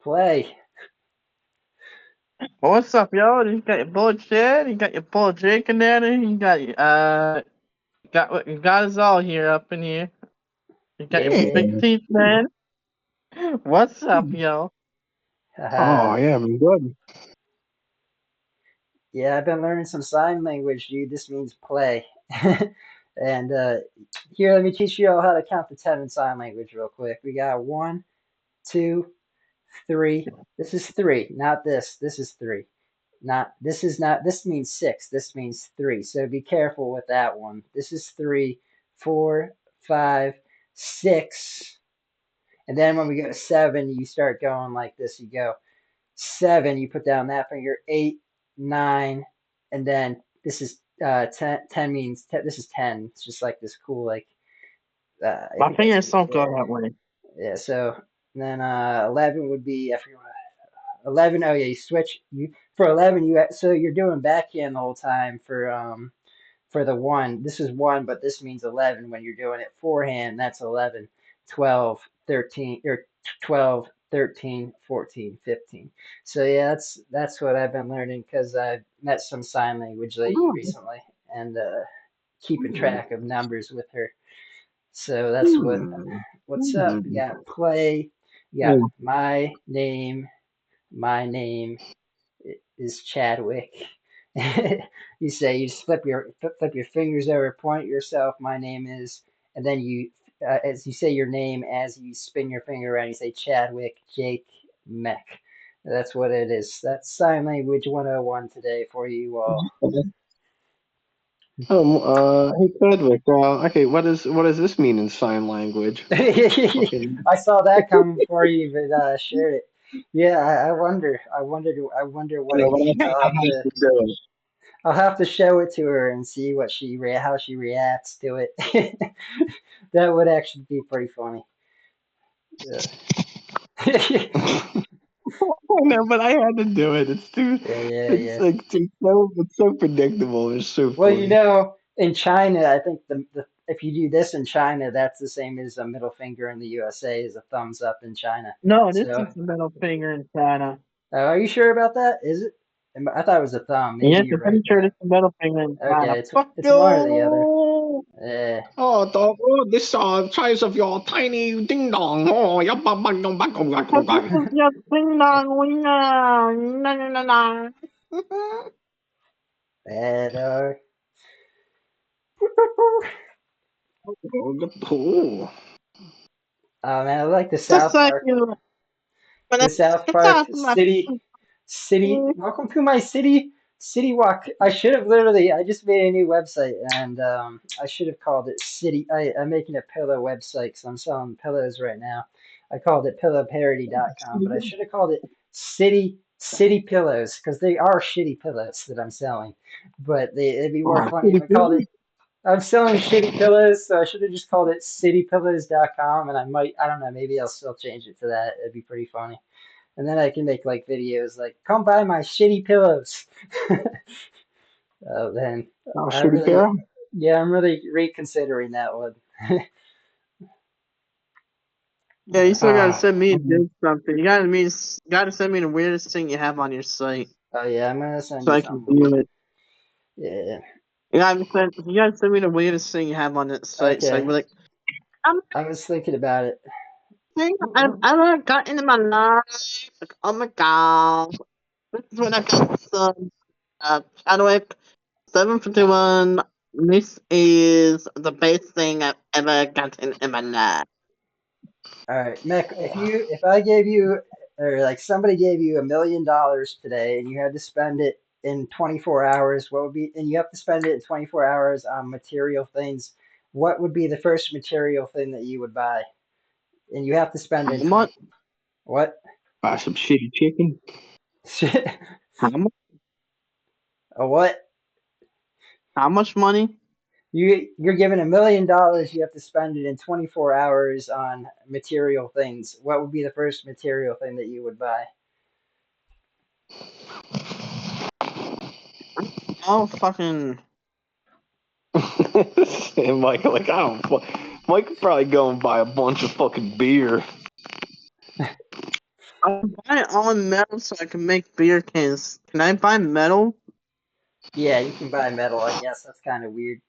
Play. Well, what's up, yo? You got your bullshit. You got your bull Jake in there. You got you got us all here up in here. You got your Yeah. big teeth, man. What's up, yo? Oh Haha. yeah, I'm good. Yeah, I've been learning some sign language, dude. This means play. And here, let me teach you all how to count to 10 in sign language real quick. We got one, two, three. This is three, not this. This is three. Not this is not this means six. This means three. So be careful with that one. This is three, four, five, six. And then when we go to seven, you start going like this. You go seven, you put down that finger, eight, nine, and then this is 10. 10 means this is 10. It's just like this cool, like, I My think that's, fingers don't go yeah. that way. Yeah, so then 11 would be, I forget what, 11. Oh, yeah, you switch. For 11, so you're doing backhand the whole time for the one. This is one, but this means 11 when you're doing it forehand. That's 11, 12, 13, or 12, 13, 14, 15. So yeah, that's what I've been learning because I've met some sign language lady recently and keeping track of numbers with her. So that's what's up. You got play. You got My name is Chadwick. You say you just flip your fingers over, point yourself. My name is, and then you as you say your name as you spin your finger around. You say Chadwick Jake Mech. That's what it is. That's sign language 101 today for you all. Hey Chadwick. Okay, what does this mean in sign language? Fucking. I saw that coming for you, but shared it. Yeah, I wonder what it But means. I have to do it. I'll have to show it to her and see how she reacts to it. That would actually be pretty funny. Yeah. No, but I had to do it. It's too. Yeah, yeah, It's yeah. like it's so predictable. It's so Well, you funny. know, in China, I think the if you do this in China, that's the same as a middle finger in the USA is a thumbs up in China. No, this So, is the middle finger in China. are you sure about that? Is it? I thought it was a thumb. Maybe Yes, you're I'm right pretty sure though. this is the middle finger in Okay, China. Fuck it's one or the other. you! Yeah. Oh, dog! Oh, this size of your tiny ding dong. Oh, yabba bang dong bang dong This bang. is your ding dong winger. Na na na na. And Oh, oh man, I like the Just South like Park. you. The South It's Park awesome. city. Welcome to my city walk. I should have literally. I just made a new website and I should have called it city. I'm making a pillow website because I'm selling pillows right now. I called it pillowparody.com, but I should have called it city pillows because they are shitty pillows that I'm selling. But it'd be more funny if I called it. I'm selling shitty pillows, so I should have just called it citypillows.com, and I don't know, maybe I'll still change it to that. It'd be pretty funny. And then I can make like videos like, come buy my shitty pillows. Then I shitty really, pair. yeah, I'm really reconsidering that one. Yeah, you still gotta Ah, send me do something. Gotta send me the weirdest thing you have on your site Oh yeah, I'm gonna send so you I can something. view it. Yeah. You gotta send me the weirdest thing you have on that site so I can Okay. be like, I'm I was thinking about it. I've got into my life. Like, oh my god, this is when I got some Chadwick 751. This is the best thing I've ever gotten in my life. All right, Mick, if I gave you or like somebody gave you $1 million today and you had to spend it in 24 hours, what would be and you have to spend it in 24 hours on material things, what would be the first material thing that you would buy? And you have to spend How it in much? 20 what? buy some shitty chicken. How much? A what? How much money? You're given $1 million, you have to spend it in 24 hours on material things. What would be the first material thing that you would buy? Oh fucking. And Mike, like, I don't. Mike could probably go and buy a bunch of fucking beer. I'm buying all metal so I can make beer cans. Can I buy metal? Yeah, you can buy metal. I guess that's kind of weird.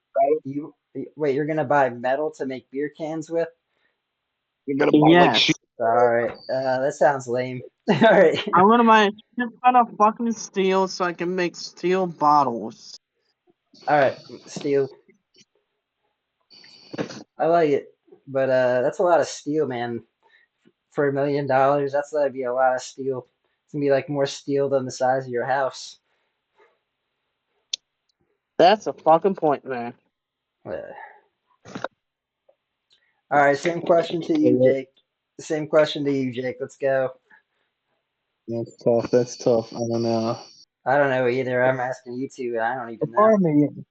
You wait, you're gonna buy metal to make beer cans with? You're gonna buy like Yes. shit. All right, that sounds lame. All right, I'm gonna buy a shit ton of fucking steel so I can make steel bottles. all right, steel. I like it, but that's a lot of steel, man. For $1 million, that's gonna be a lot of steel. It's gonna be like more steel than the size of your house. That's a fucking point, man. Uh, all right, same question to you, Jake. Same question to you, Jake. Let's go. That's tough. That's tough. I don't know. I don't know either. I'm asking you two, and I don't Well, even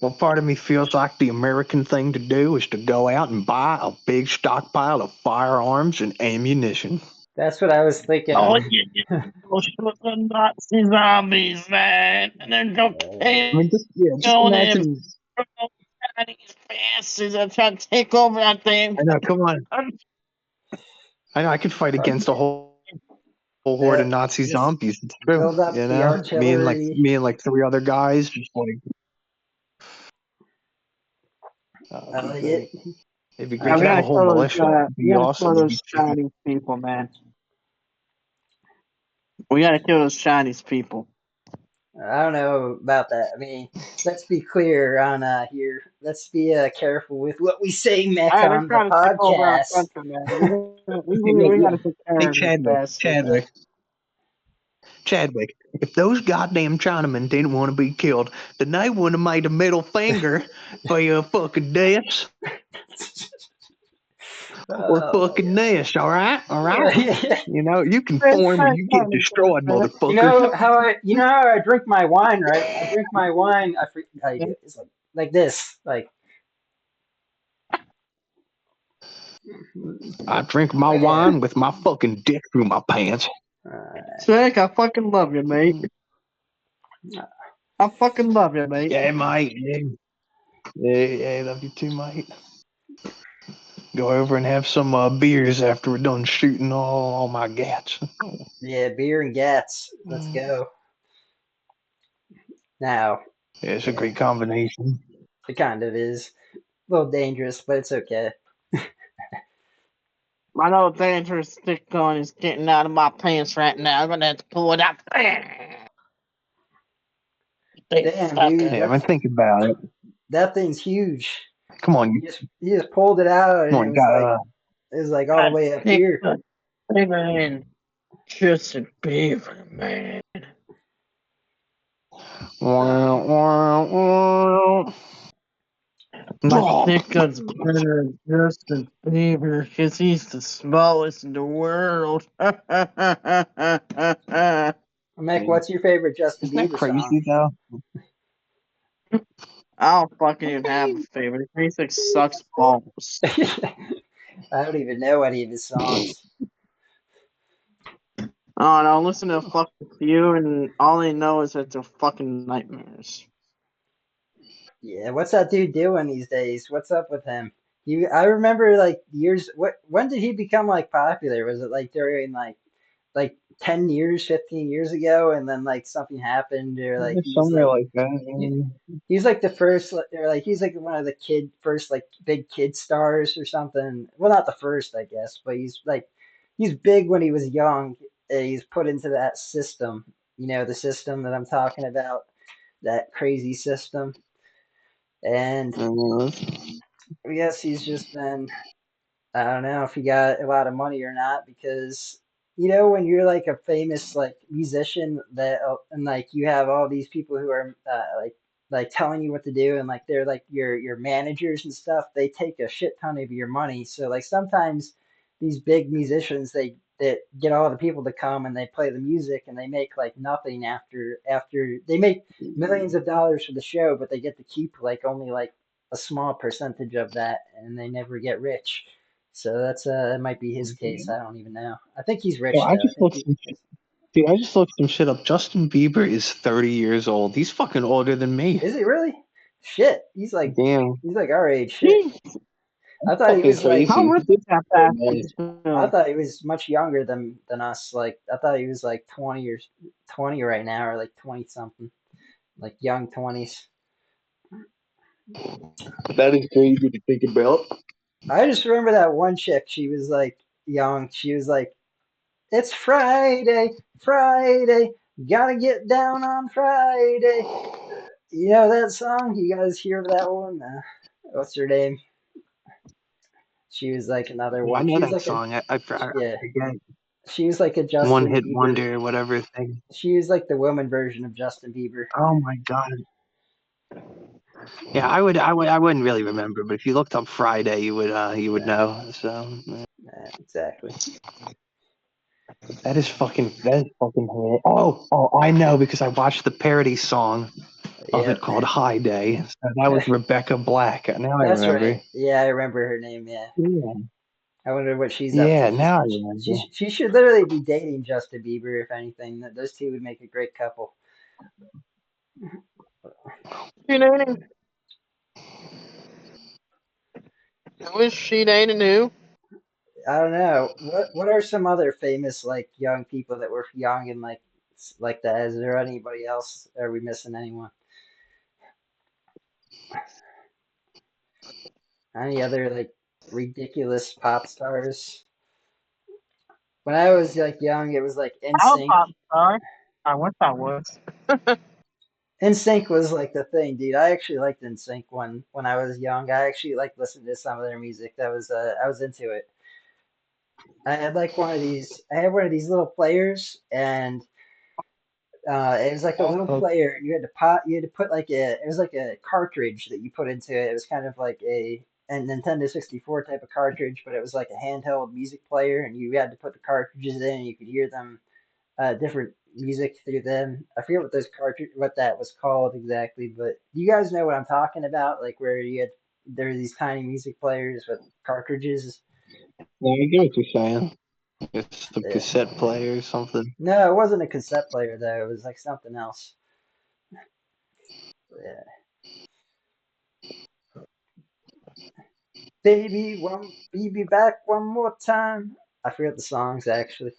know. part of me feels like the American thing to do is to go out and buy a big stockpile of firearms and ammunition. That's what I was Oh thinking. yeah, go shoot the Nazi zombies, man, and then go Uh, I mean, just kill them. imagine. Chinese bastards that try to take over that thing. I know. Come on. I know. I could fight against a whole horde of Nazi just zombies. It's true. build up You the know, artillery. me and like three other guys, just like I it'd be like great. it. It'd be All Yeah, great we to have right. a gotta whole kill those. militia. It'd We be gotta kill awesome. It'd be those sweet. Chinese people, man. We gotta kill those Chinese people. I don't know about that. I mean, let's be clear on here. Let's be careful with what we say, Mick, Alright, they're on the trying to take over our podcast. country, man. We Yeah. gotta take care Hey, of these bastards, man. Chadwick, if those goddamn Chinamen didn't want to be killed, then they would have made a middle finger for your fucking deaths or Oh my fucking this, all right? All right? god. You know, you It's conform or very you get funny, destroyed, man. motherfuckers. You know how I drink my wine, right? I drink my wine. I forget how you do it. It's like this. Like I drink my yeah. wine with my fucking dick through my pants. Uh, Sick, I fucking love you, mate. I fucking love you, mate. Yeah, mate. Yeah, love you too, mate. Go over and have some beers after we're done shooting all my gats. yeah, beer and gats. Let's go. Now, Yeah, it's a yeah, great combination. it kind of is a little dangerous, but it's okay. My little dangerous stick gun is getting out of my pants right now. I'm gonna have to pull it out. Big Damn, dude, fucker. Yeah, I mean, think about it. that thing's huge. Come on, You just pulled it out, come and on, you got it was like all the God, way up big here. bigger than Justin Bieber, man. Wow, wow, wow. My Drop. stick gun's better than Justin Bieber because he's the smallest in the world. Mick, what's your favorite Justin Isn't that Bieber song? crazy though? I don't fucking even have a favorite. His music sucks balls. I don't even know any of his songs. Oh no, listen to fucking few and all they know is that they're fucking nightmares. Yeah, what's that dude doing these days? What's up with him? I remember like years. When did he become like popular? Was it like during like 10 years, 15 years ago, and then like something happened, or like Somewhere like he, that. he's like the first, or like he's like one of the first like big kid stars or something. Well, not the first, I guess, but he's big when he was young. And he's put into that system, the system that I'm talking about, that crazy system. And Uh, I guess he's just been, I don't know if he got a lot of money or not, because when you're like a famous like musician that and like you have all these people who are like telling you what to do, and like they're like your managers and stuff, they take a shit ton of your money. So like sometimes these big musicians, that get all the people to come and they play the music, and they make like nothing after they make millions of dollars for the show, but they get to keep like only like a small percentage of that, and they never get rich. So that's it might be his case. I don't even know. I think he's yeah, rich I though. just looked some dude, I just looked some shit up. Justin Bieber is 30 years old. He's fucking older than me. Is he really? Shit. Damn. He's like our age. Shit. He I That's thought he fucking was like How crazy. much is that Hey, fast? man. I thought he was much younger than us. Like I thought he was like 20 right now or like 20 something, like young 20s. That is crazy to think about. I just remember that one chick. She was like young. She was like, "It's Friday, Friday, gotta get down on Friday." You know that song? You guys hear that one? What's her name? She was like another Yeah, I one. know She was that like a song. I yeah. forget. She was like a One Justin hit Bieber. wonder, whatever thing. She was like the woman version of Justin Bieber. Oh my god. Yeah, I wouldn't really remember, but if you looked up Friday, you would Yeah, know. So yeah, exactly. that is fucking hilarious. Oh, I know because I watched the parody song of it Yep, called High Day. So that was Rebecca Black. Now I that's right. remember. Yeah, I remember her name. Yeah, Yeah, I wonder what she's up to. yeah, now I remember. She should literally be dating Justin Bieber, if anything. That those two would make a great couple. She dating? Who is she dating who? I don't know. What are some other famous like young people that were young and like that? Is there anybody else? Are we missing anyone? Any other like ridiculous pop stars? When I was like young, it was like I'm a NSYNC. pop star. I wish I was. NSYNC was like the thing, dude. I actually liked NSYNC when I was young. I actually like listened to some of their music. That was I was into it. I had like one of these. I had one of these little players, and it was like a little Oh, player. You had to pop. You had to put like a. It was like a cartridge that you put into it. It was kind of like a Nintendo 64 type of cartridge, but it was like a handheld music player, and you had to put the cartridges in, and you could hear them different music through them. I forget what that was called exactly, but you guys know what I'm talking about? Like where you had there were these tiny music players with cartridges. yeah, I get what you're saying. It's the Yeah. cassette player or something. No, it wasn't a cassette player though. It was like something else. Yeah. Baby, one, be back one more time. I forget the songs actually.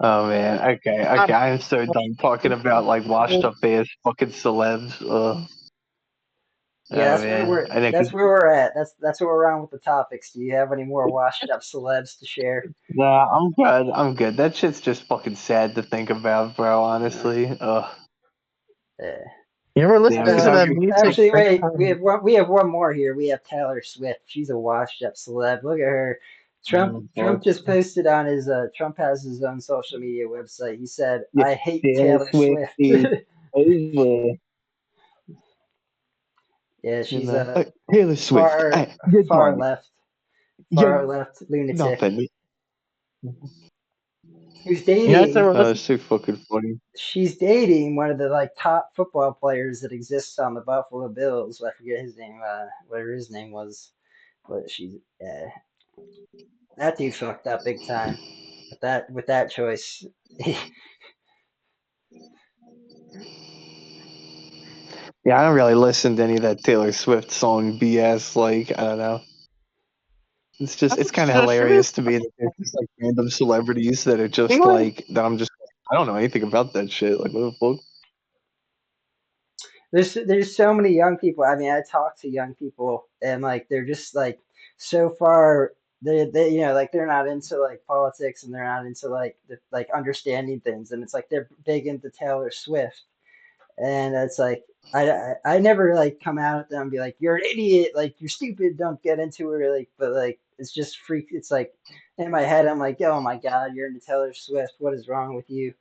Oh man, okay. I'm I'm so done talking about like washed up ass fucking celebs. Yeah, Oh man, I know. that's where we're at. That's where we're on with the topics. Do you have any more washed up celebs to share? Nah, I'm good. I'm good. That shit's just fucking sad to think about, bro. Uh, Honestly. yeah. You ever listen Damn it. to Cause the you. music? Actually, Great wait. time. We have one more here. We have Taylor Swift. She's a washed-up celeb. Look at her. Trump Fuck. just posted on his Trump has his own social media website. He said, Yeah, "I hate Taylor Taylor Swift Swift." is over. Yeah, You she's know, a Taylor Swift. far You're far done. left You're far left lunatic nothing. who's You guys dating. ever listen? It's so fucking funny. She's dating one of the like top football players that exists on the Buffalo Bills. I forget his name. Whatever his name was, but she's that dude fucked up big time with that choice. Yeah, I don't really listen to any of that Taylor Swift song BS. Like, I don't know. It's kind of Should we? hilarious to me that there's just like random celebrities that are just England? like that. I don't know anything about that shit. Like, what the fuck? There's so many young people. I mean, I talk to young people and like they're just like so far they like they're not into like politics and they're not into like understanding things and it's like they're big into Taylor Swift. And it's like I never like come out at them and be like you're an idiot, like you're stupid, don't get into it, like but like it's just freak. It's like in my head I'm like oh my god you're into Taylor Swift, what is wrong with you?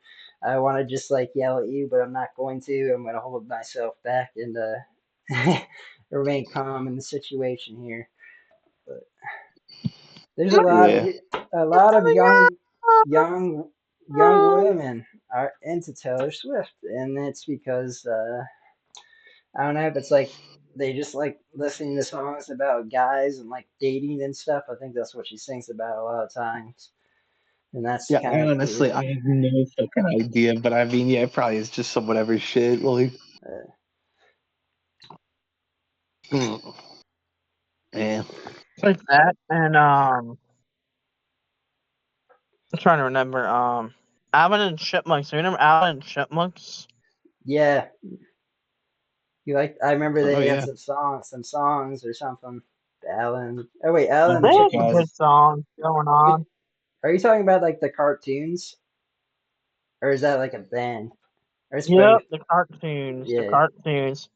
I want to just like yell at you but I'm not going to. I'm going to hold myself back and remain calm in the situation here. But there's Yeah, a It's lot of coming up. young young women are into Taylor Swift and it's because I don't know if it's like they just like listening to songs about guys and like dating and stuff. I think that's what she sings about a lot of times, and that's yeah. kind of Honestly, I have no fucking idea. But I mean, yeah, it probably is just some whatever shit. Like, uh, Mm. Yeah. Like that, and I'm trying to remember. Alvin and Chipmunks. Do you remember Alvin and Chipmunks? Yeah, you like? I remember Oh they had yeah. some songs or something. Alan. Oh wait, Alan and They the Oh had some god. good Chipmunks. songs going You, on. are you talking about like the cartoons, or is that like a band? Or it's both? Yep, the cartoons. The Yeah. cartoons.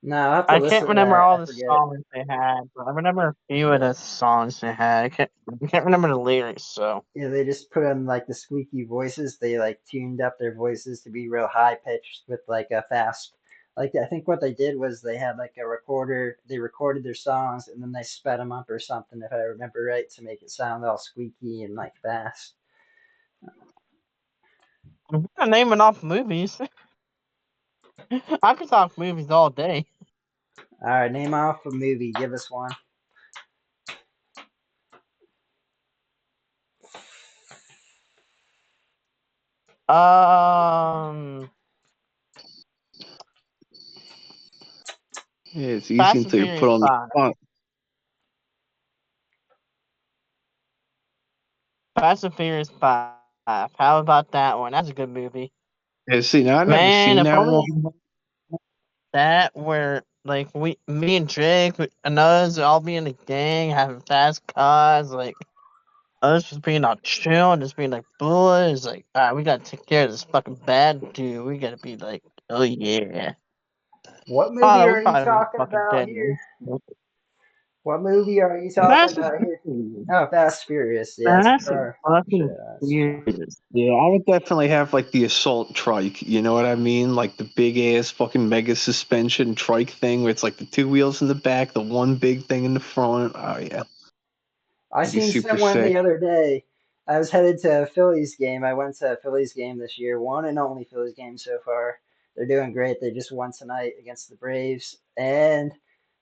No, I'll have to I can't listen to remember that. all I the forget. songs they had, but I remember a few of the songs they had. I can't remember the lyrics, so. Yeah, they just put on like the squeaky voices. They like tuned up their voices to be real high pitched with like a fast. Like I think what they did was they had like a recorder. They recorded their songs and then they sped them up or something, if I remember right, to make it sound all squeaky and like fast. I'm not naming off movies. I could talk movies all day. All right, name off a movie. Give us one. Um, Yeah, it's easy Fast and until you put Furious on the 5. font. Fast and Furious 5. How about that one? That's a good movie. Yeah, see, now I've never Man, seen if that only one. that where like me and Jake and us all be in a gang having fast cars, like us just being all chill and just being like boys, like we gotta take care of this fucking bad dude. We gotta be like, oh yeah. What Oh movie no, are we'll you probably be talking fucking about dead. here? What movie are you talking Fast and about here? Furious. Oh, Fast Furious. Yeah, it's a Fast and car. fucking Sure, that's fun. Furious. Yeah, I would definitely have like the assault trike. You know what I mean? Like the big ass fucking mega suspension trike thing where it's like the two wheels in the back, the one big thing in the front. Oh yeah, I that'd be seen super someone the sick. other day. I was headed to a Phillies game. I went to a Phillies game this year, one and only Phillies game so far. They're doing great. They just won tonight against the Braves. And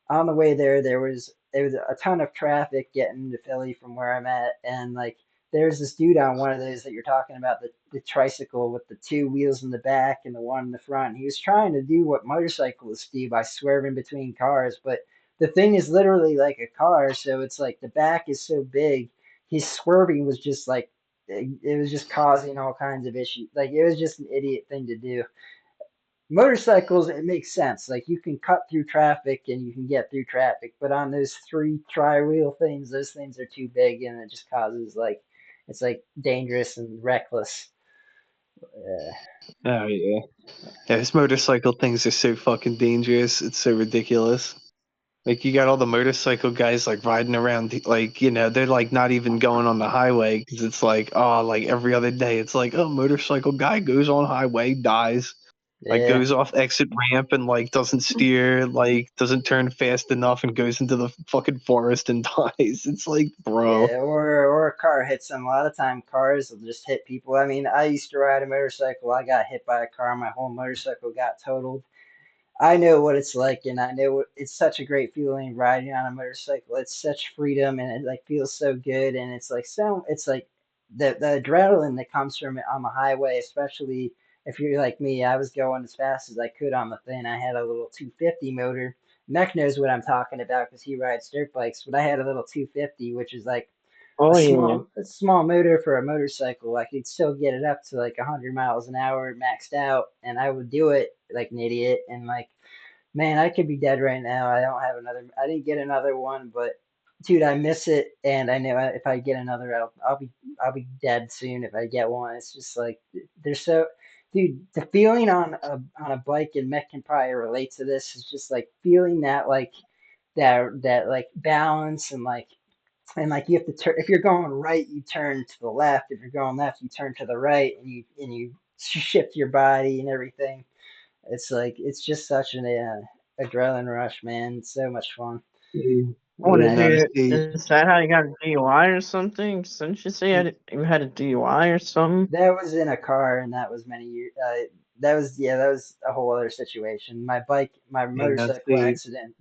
on the way there, there was a ton of traffic getting to Philly from where I'm at, and like there's this dude on one of those that you're talking about, the tricycle with the two wheels in the back and the one in the front. He was trying to do what motorcyclists do by swerving between cars, but the thing is literally like a car, so it's like the back is so big. His swerving was just like it was just causing all kinds of issues. Like it was just an idiot thing to do. Motorcycles, it makes sense. Like you can cut through traffic and you can get through traffic, but on those three tri-wheel things, those things are too big and it just causes like it's like dangerous and reckless. Uh, Oh yeah. Yeah, those motorcycle things are so fucking dangerous. It's so ridiculous. Like you got all the motorcycle guys like riding around, like they're like not even going on the highway because it's like like every other day it's like motorcycle guy goes on highway dies, like yeah, goes off exit ramp and like doesn't steer, like doesn't turn fast enough and goes into the fucking forest and dies. It's like, bro. yeah, or a car hits them. A lot of time cars will just hit people. I mean, I used to ride a motorcycle. I got hit by a car. My whole motorcycle got totaled. I know what it's like, and I know it's such a great feeling riding on a motorcycle. It's such freedom, and it like feels so good, and it's like the adrenaline that comes from it on the highway, especially if you're like me. I was going as fast as I could on the thing. I had a little 250 motor. Mech knows what I'm talking about because he rides dirt bikes, but I had a little 250, which is like Oh yeah. a small motor for a motorcycle. I could still get it up to like 100 miles an hour maxed out, and I would do it like an idiot. And like, man, I could be dead right now. I don't have another. I didn't get another one, but dude, I miss it, and I know if I get another, I'll be dead soon if I get one. It's just like they're so. Dude, the feeling on a bike, and Mech can probably relate to this, is just like feeling that like that like balance and like you have to turn if you're going right you turn to the left, if you're going left you turn to the right, and you shift your body and everything. It's like it's just such an adrenaline rush, man. It's so much fun. Oh, And Yeah, did I no, you? see, Is that how you got a DUI or something? Didn't you say you had a DUI or something? that was in a car, and that was many years. That was a whole other situation. My yeah, no, motorcycle see, accident.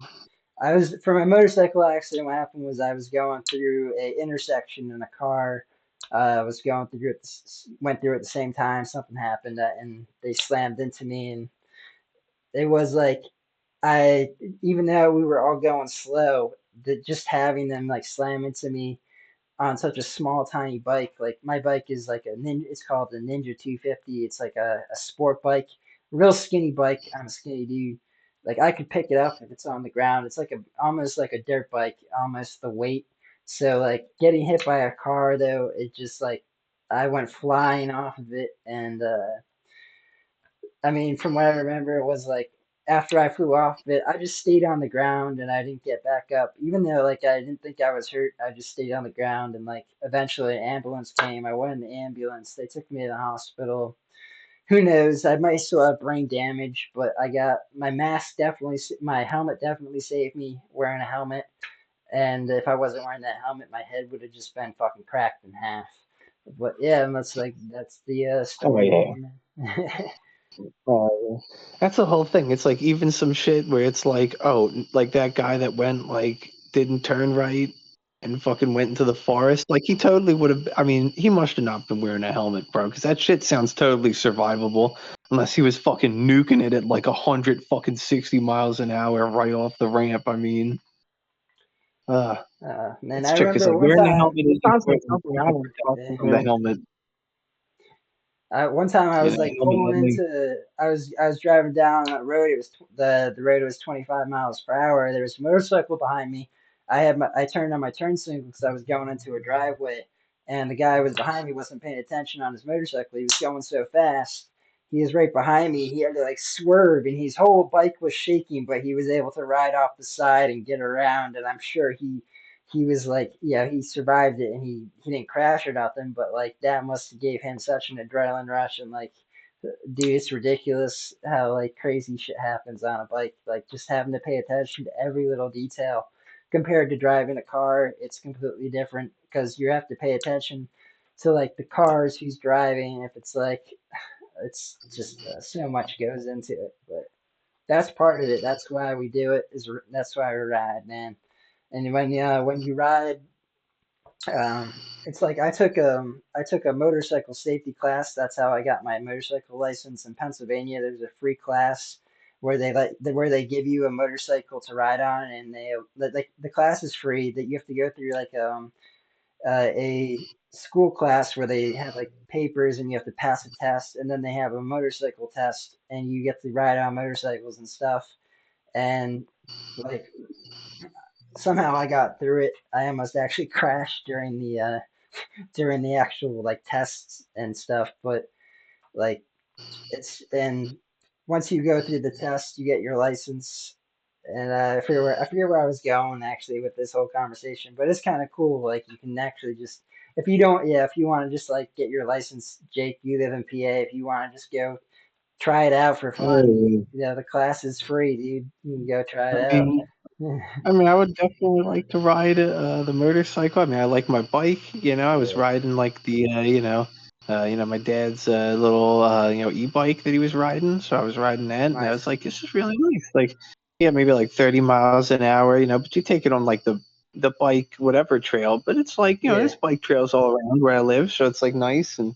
I was for my motorcycle accident. What happened was I was going through a intersection in a car. I was going through it, went through at the same time. Something happened, and they slammed into me, and it was like I even though we were all going slow, just having them like slam into me on such a small tiny bike. Like my bike is like a ninja. It's called the Ninja 250. It's like a sport bike, real skinny bike. I'm a skinny dude. Like I could pick it up if it's on the ground. It's like a almost like a dirt bike, almost the weight. So like getting hit by a car though, it just like I went flying off of it, and I mean, from what I remember, it was like after I flew off of it, I just stayed on the ground and I didn't get back up. Even though like I didn't think I was hurt, I just stayed on the ground and like eventually an ambulance came. I went in the ambulance. They took me to the hospital. Who knows? I might still have brain damage, but I got my mask definitely, my helmet definitely saved me wearing a helmet. And if I wasn't wearing that helmet, my head would have just been fucking cracked in half. But yeah, and that's the Oh story yeah. there, man. Oh, that's the whole thing. It's like even some shit where it's like, oh, like that guy that went like didn't turn right and fucking went into the forest. Like he totally would have. I mean, he must have not been wearing a helmet, bro, because that shit sounds totally survivable. Unless he was fucking nuking it at like 160 miles an hour right off the ramp. I mean, Man, it's I tricky. It's remember like one wearing the time. helmet This is sounds like important, something but I the would protection fucking of the do. helmet, One time I you was know, like helmet pulling only. into. I was driving down a road. It was the road was 25 miles per hour. There was a motorcycle behind me. I turned on my turn signal because I was going into a driveway, and the guy who was behind me wasn't paying attention on his motorcycle. He was going so fast. He was right behind me. He had to like swerve, and his whole bike was shaking, but he was able to ride off the side and get around. And I'm sure he was like, yeah, he survived it and he didn't crash or nothing, but like that must have gave him such an adrenaline rush and like, dude, it's ridiculous how like crazy shit happens on a bike. Like just having to pay attention to every little detail compared to driving a car, it's completely different because you have to pay attention to like the cars who's driving. If it's like, it's just so much goes into it, but that's part of it. That's why we do it. That's why we ride, man. And when you ride, it's like I took a motorcycle safety class. That's how I got my motorcycle license in Pennsylvania. There's a free class where they give you a motorcycle to ride on, and like the class is free. That you have to go through like a school class where they have like papers and you have to pass a test, and then they have a motorcycle test, and you get to ride on motorcycles and stuff. And like somehow I got through it. I almost actually crashed during the actual like tests and stuff, but like it's and once you go through the test, you get your license. And I forget where I was going actually with this whole conversation, but it's kind of cool. Like you can actually just if you don't, yeah, if you want to just like get your license, Jake, you live in PA. If you want to just go try it out for fun, Oh, the class is free, dude. You can go try I it out. mean, I would definitely like to ride the motorcycle. I mean, I like my bike. You know, I was Yeah, riding like the my dad's little e-bike that he was riding. So I was riding that, and I was nice. like, this is really nice. Like, yeah, maybe like 30 miles an hour. You know, but you take it on like the bike whatever trail. But it's like Yeah, there's bike trails all around where I live, so it's like nice and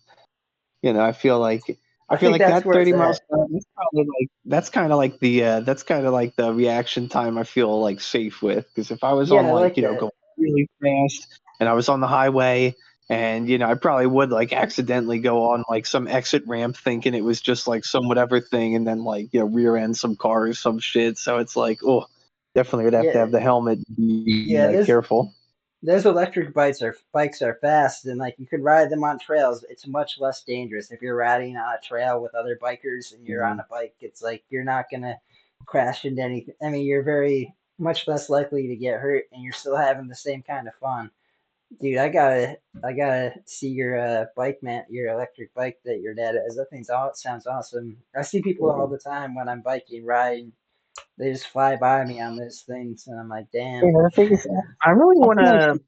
I feel like I think that's that where it's 30 miles at. per hour, that's kind of like the reaction time I feel like safe with, because if I was Yeah, on I like like that. going really fast and I was on the highway and I probably would like accidentally go on like some exit ramp thinking it was just like some whatever thing and then like rear end some car or some shit. So it's like, oh, definitely would have to Yeah, have the helmet and be yeah. careful. Those electric bikes are fast and like you could ride them on trails. It's much less dangerous if you're riding on a trail with other bikers and you're on Mm. a bike. It's like you're not gonna crash into anything. I mean, you're very much less likely to get hurt, and you're still having the same kind of fun. Dude, I gotta see your bike, man, your electric bike that your dad has. That thing's all sounds awesome. I see people all the time when I'm biking, riding. They just fly by me on those things, and I'm like, damn. Yeah, the thing is, I really I want feel like to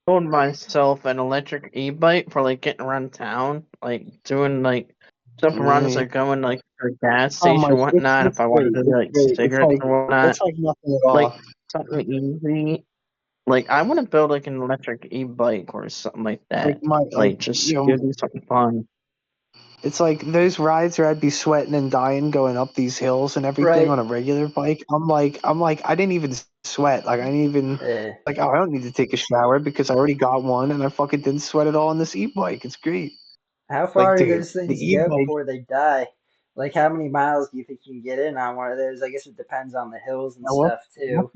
build myself an electric e-bike for like getting around town, like doing like stuff around as yeah. like going like to a gas Oh station my, or whatnot. If it's I wanted great. to do It's like great. cigarettes or It's whatnot, like nothing at like all. something easy. Like I want to build like an electric e-bike or something like Like that. my, like Like just to do something fun. It's like those rides where I'd be sweating and dying going up these hills and everything Right. on a regular bike. I'm like, I didn't even sweat. Like I didn't even Uh, like, oh, I don't need to take a shower because I already got one and I fucking didn't sweat at all on this e-bike. It's great. how Like, far do dude, those the things go e-bike. before they die? Like, how many miles do you think you can get in on one of those? I guess it depends on the hills and What stuff too.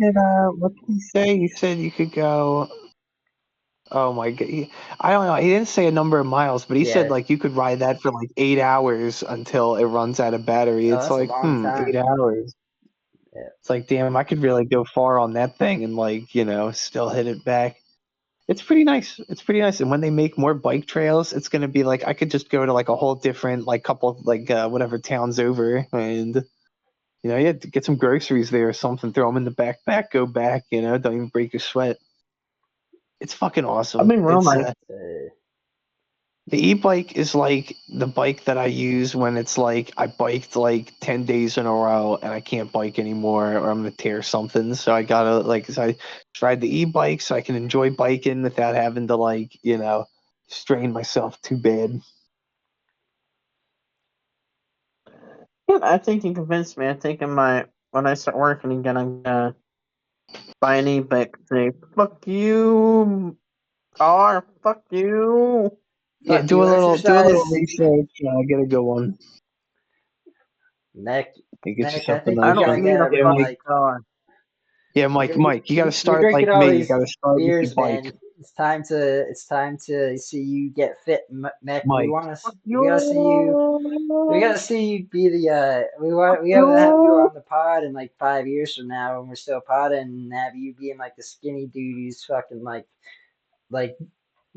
what did he say? He said you could go. Oh my god, I don't know. He didn't say a number of miles, but he said Yeah. like you could ride that for like 8 hours until it runs out of battery. Oh, It's that's a like, long time. 8 hours. Yeah. It's like, damn, I could really go far on that thing and like, still hit it back. It's pretty nice. It's pretty nice. And when they make more bike trails, it's gonna be like I could just go to like a whole different like couple of like whatever towns over and yeah, get some groceries there or something, throw them in the backpack, go back, don't even break a sweat. It's fucking I awesome. mean, real It's nice. Uh, The e-bike is like the bike that I use when it's like I biked like 10 days in a row and I can't bike anymore or I'm gonna tear something. So I gotta so I tried the e-bike so I can enjoy biking without having to strain myself too bad. Yeah, I think you convinced me. I think when I start working again, I'm gonna buy an e-bike. Say, fuck you, car. Fuck you. Yeah, fuck you, do a little exercise. research, get a good one. Neck, You get neck. I yourself a think I you nice don't gotta one. need a get Yeah, fucking Mike. like car. Yeah, Mike, you gotta you're start drinking like all me. You these gotta start with your beers, bike. man. It's time to see you get fit, Mick. We Mike. want to. Fuck We gotta see you. We you. gotta see you be the. Fuck We gotta have you you. on the pod in like 5 years from now when we're still podding, and have you being like the skinny dude who's fucking like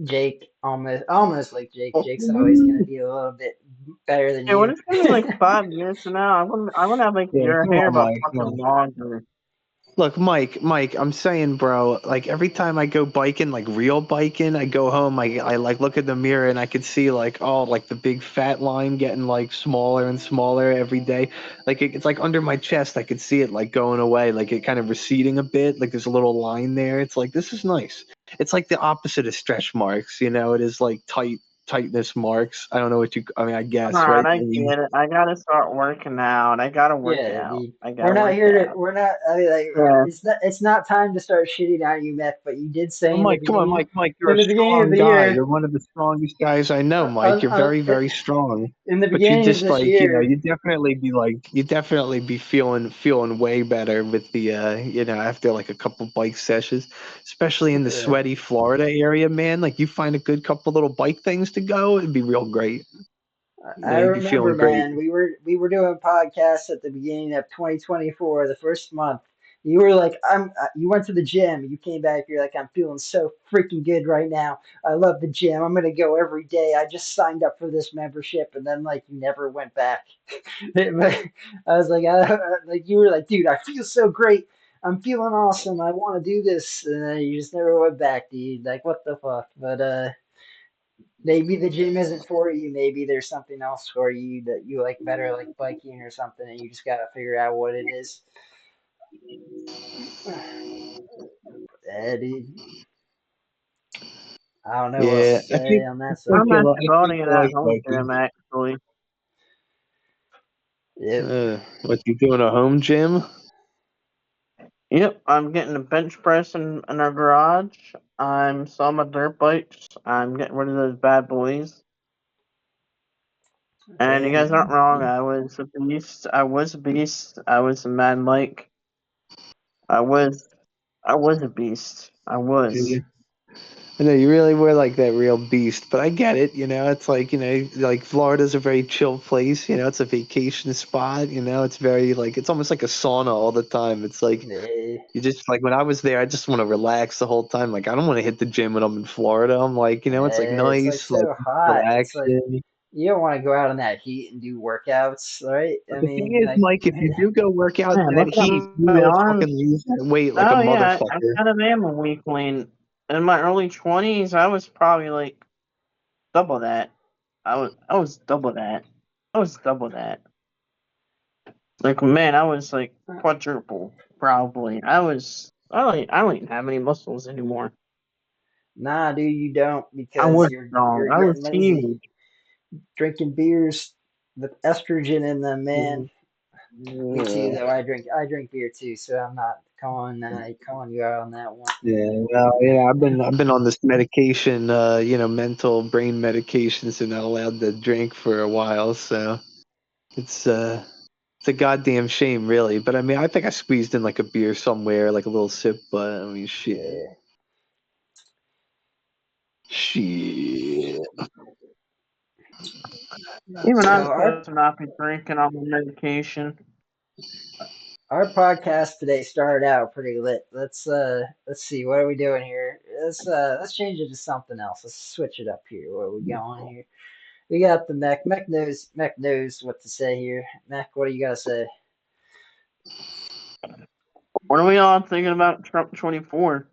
Jake, almost like Jake. Fuck Jake's always gonna you. be a little bit better than Yeah, when you. it's gonna be like 5 years from now, I'm gonna have like Yeah, your come hair on, but Mike. Come fucking on. longer. Look, Mike, I'm saying, bro, like every time I go biking, like real biking, I go home, I like look in the mirror and I could see like, oh, like the big fat line getting like smaller and smaller every day. Like it's like under my chest, I could see it like going away, like it kind of receding a bit, like there's a little line there. It's like, this is nice. It's like the opposite of stretch marks, it is like tightness marks. I don't know I mean, I guess, Alright, right? I I mean, get it. I gotta start working out. I gotta work Yeah, out. dude. I We're gotta not work here to. out. We're not. I mean, like, Yeah. it's not time to start shitting on you, Meth. But you did say well, in the Mike, come on, beginning, Mike, you're in a the beginning of strong the guy. year, You're one of the strongest guys I know, Mike. You're very, very strong. in the But you beginning of just this like, year, you definitely be feeling way better with the after like a couple bike sessions, especially in the uh, sweaty Florida area, man. Like you find a good couple little bike things to go, it'd be real great. I You'd be remember, feeling great. man. We were doing podcasts at the beginning of 2024, the first month. You were like, You went to the gym. You came back. You're like, I'm feeling so freaking good right now. I love the gym. I'm gonna go every day. I just signed up for this membership, and then like you never went back. I was like, like you were like, dude, I feel so great. I'm feeling awesome. I want to do this, and then you just never went back, dude. Like, what the fuck? But maybe the gym isn't for you. Maybe there's something else for you that you like better, like biking or something, and you just gotta figure out what it is. Dude, I don't know what else Yeah, to say on that I'm subject. actually I think building it you at like home biking. gym actually. Yep. What you doing a home gym? Yep, I'm getting a bench press in our garage. I'm selling my dirt bikes. I'm getting rid of those bad boys. And you guys aren't Damn. wrong. I was a beast. I was a beast. I was a mad Mike. I was. I was a beast. I was. I know you really were like that real beast, but I get it. It's like like Florida's a very chill place. It's a vacation spot. It's very like it's almost like a sauna all the time. It's like Yeah, you just like when I was there, I just want to relax the whole time. Like I don't want to hit the gym when I'm in Florida. I'm like, it's like it's like nice, like so hot. It's like relaxing. you don't want to go out in that heat and do workouts, right? But I the thing mean, is, like, Mike, if you do go work out in Man, that look at heat, you my will arms. fucking lose that weight like a Oh yeah, I motherfucker. kind of am a weakling. In my early 20s, I was probably like double that. I was double that. I was double that. Like man, I was like quadruple probably. I don't even have any muscles anymore. nah, dude, you don't I because was you're strong. you're I was getting lazy. huge. drinking beers, the estrogen in them, man. Me too, though. I drink beer too, so I'm not calling you out on that one. Yeah, well, yeah, I've been on this medication, mental brain medications, and not allowed to drink for a while, so it's a goddamn shame, really. But I mean, I think I squeezed in like a beer somewhere, like a little sip. But I mean, shit, Yeah. shit. Even So I'm supposed to not be drinking on my medication. our podcast today started out pretty lit. Let's see, what are we doing here? Let's change it to something else. Let's switch it up here. Where are we going here? We got the Mech. Mech knows what to say here. Mech, what do you gotta say? What are we all thinking about Trump 24?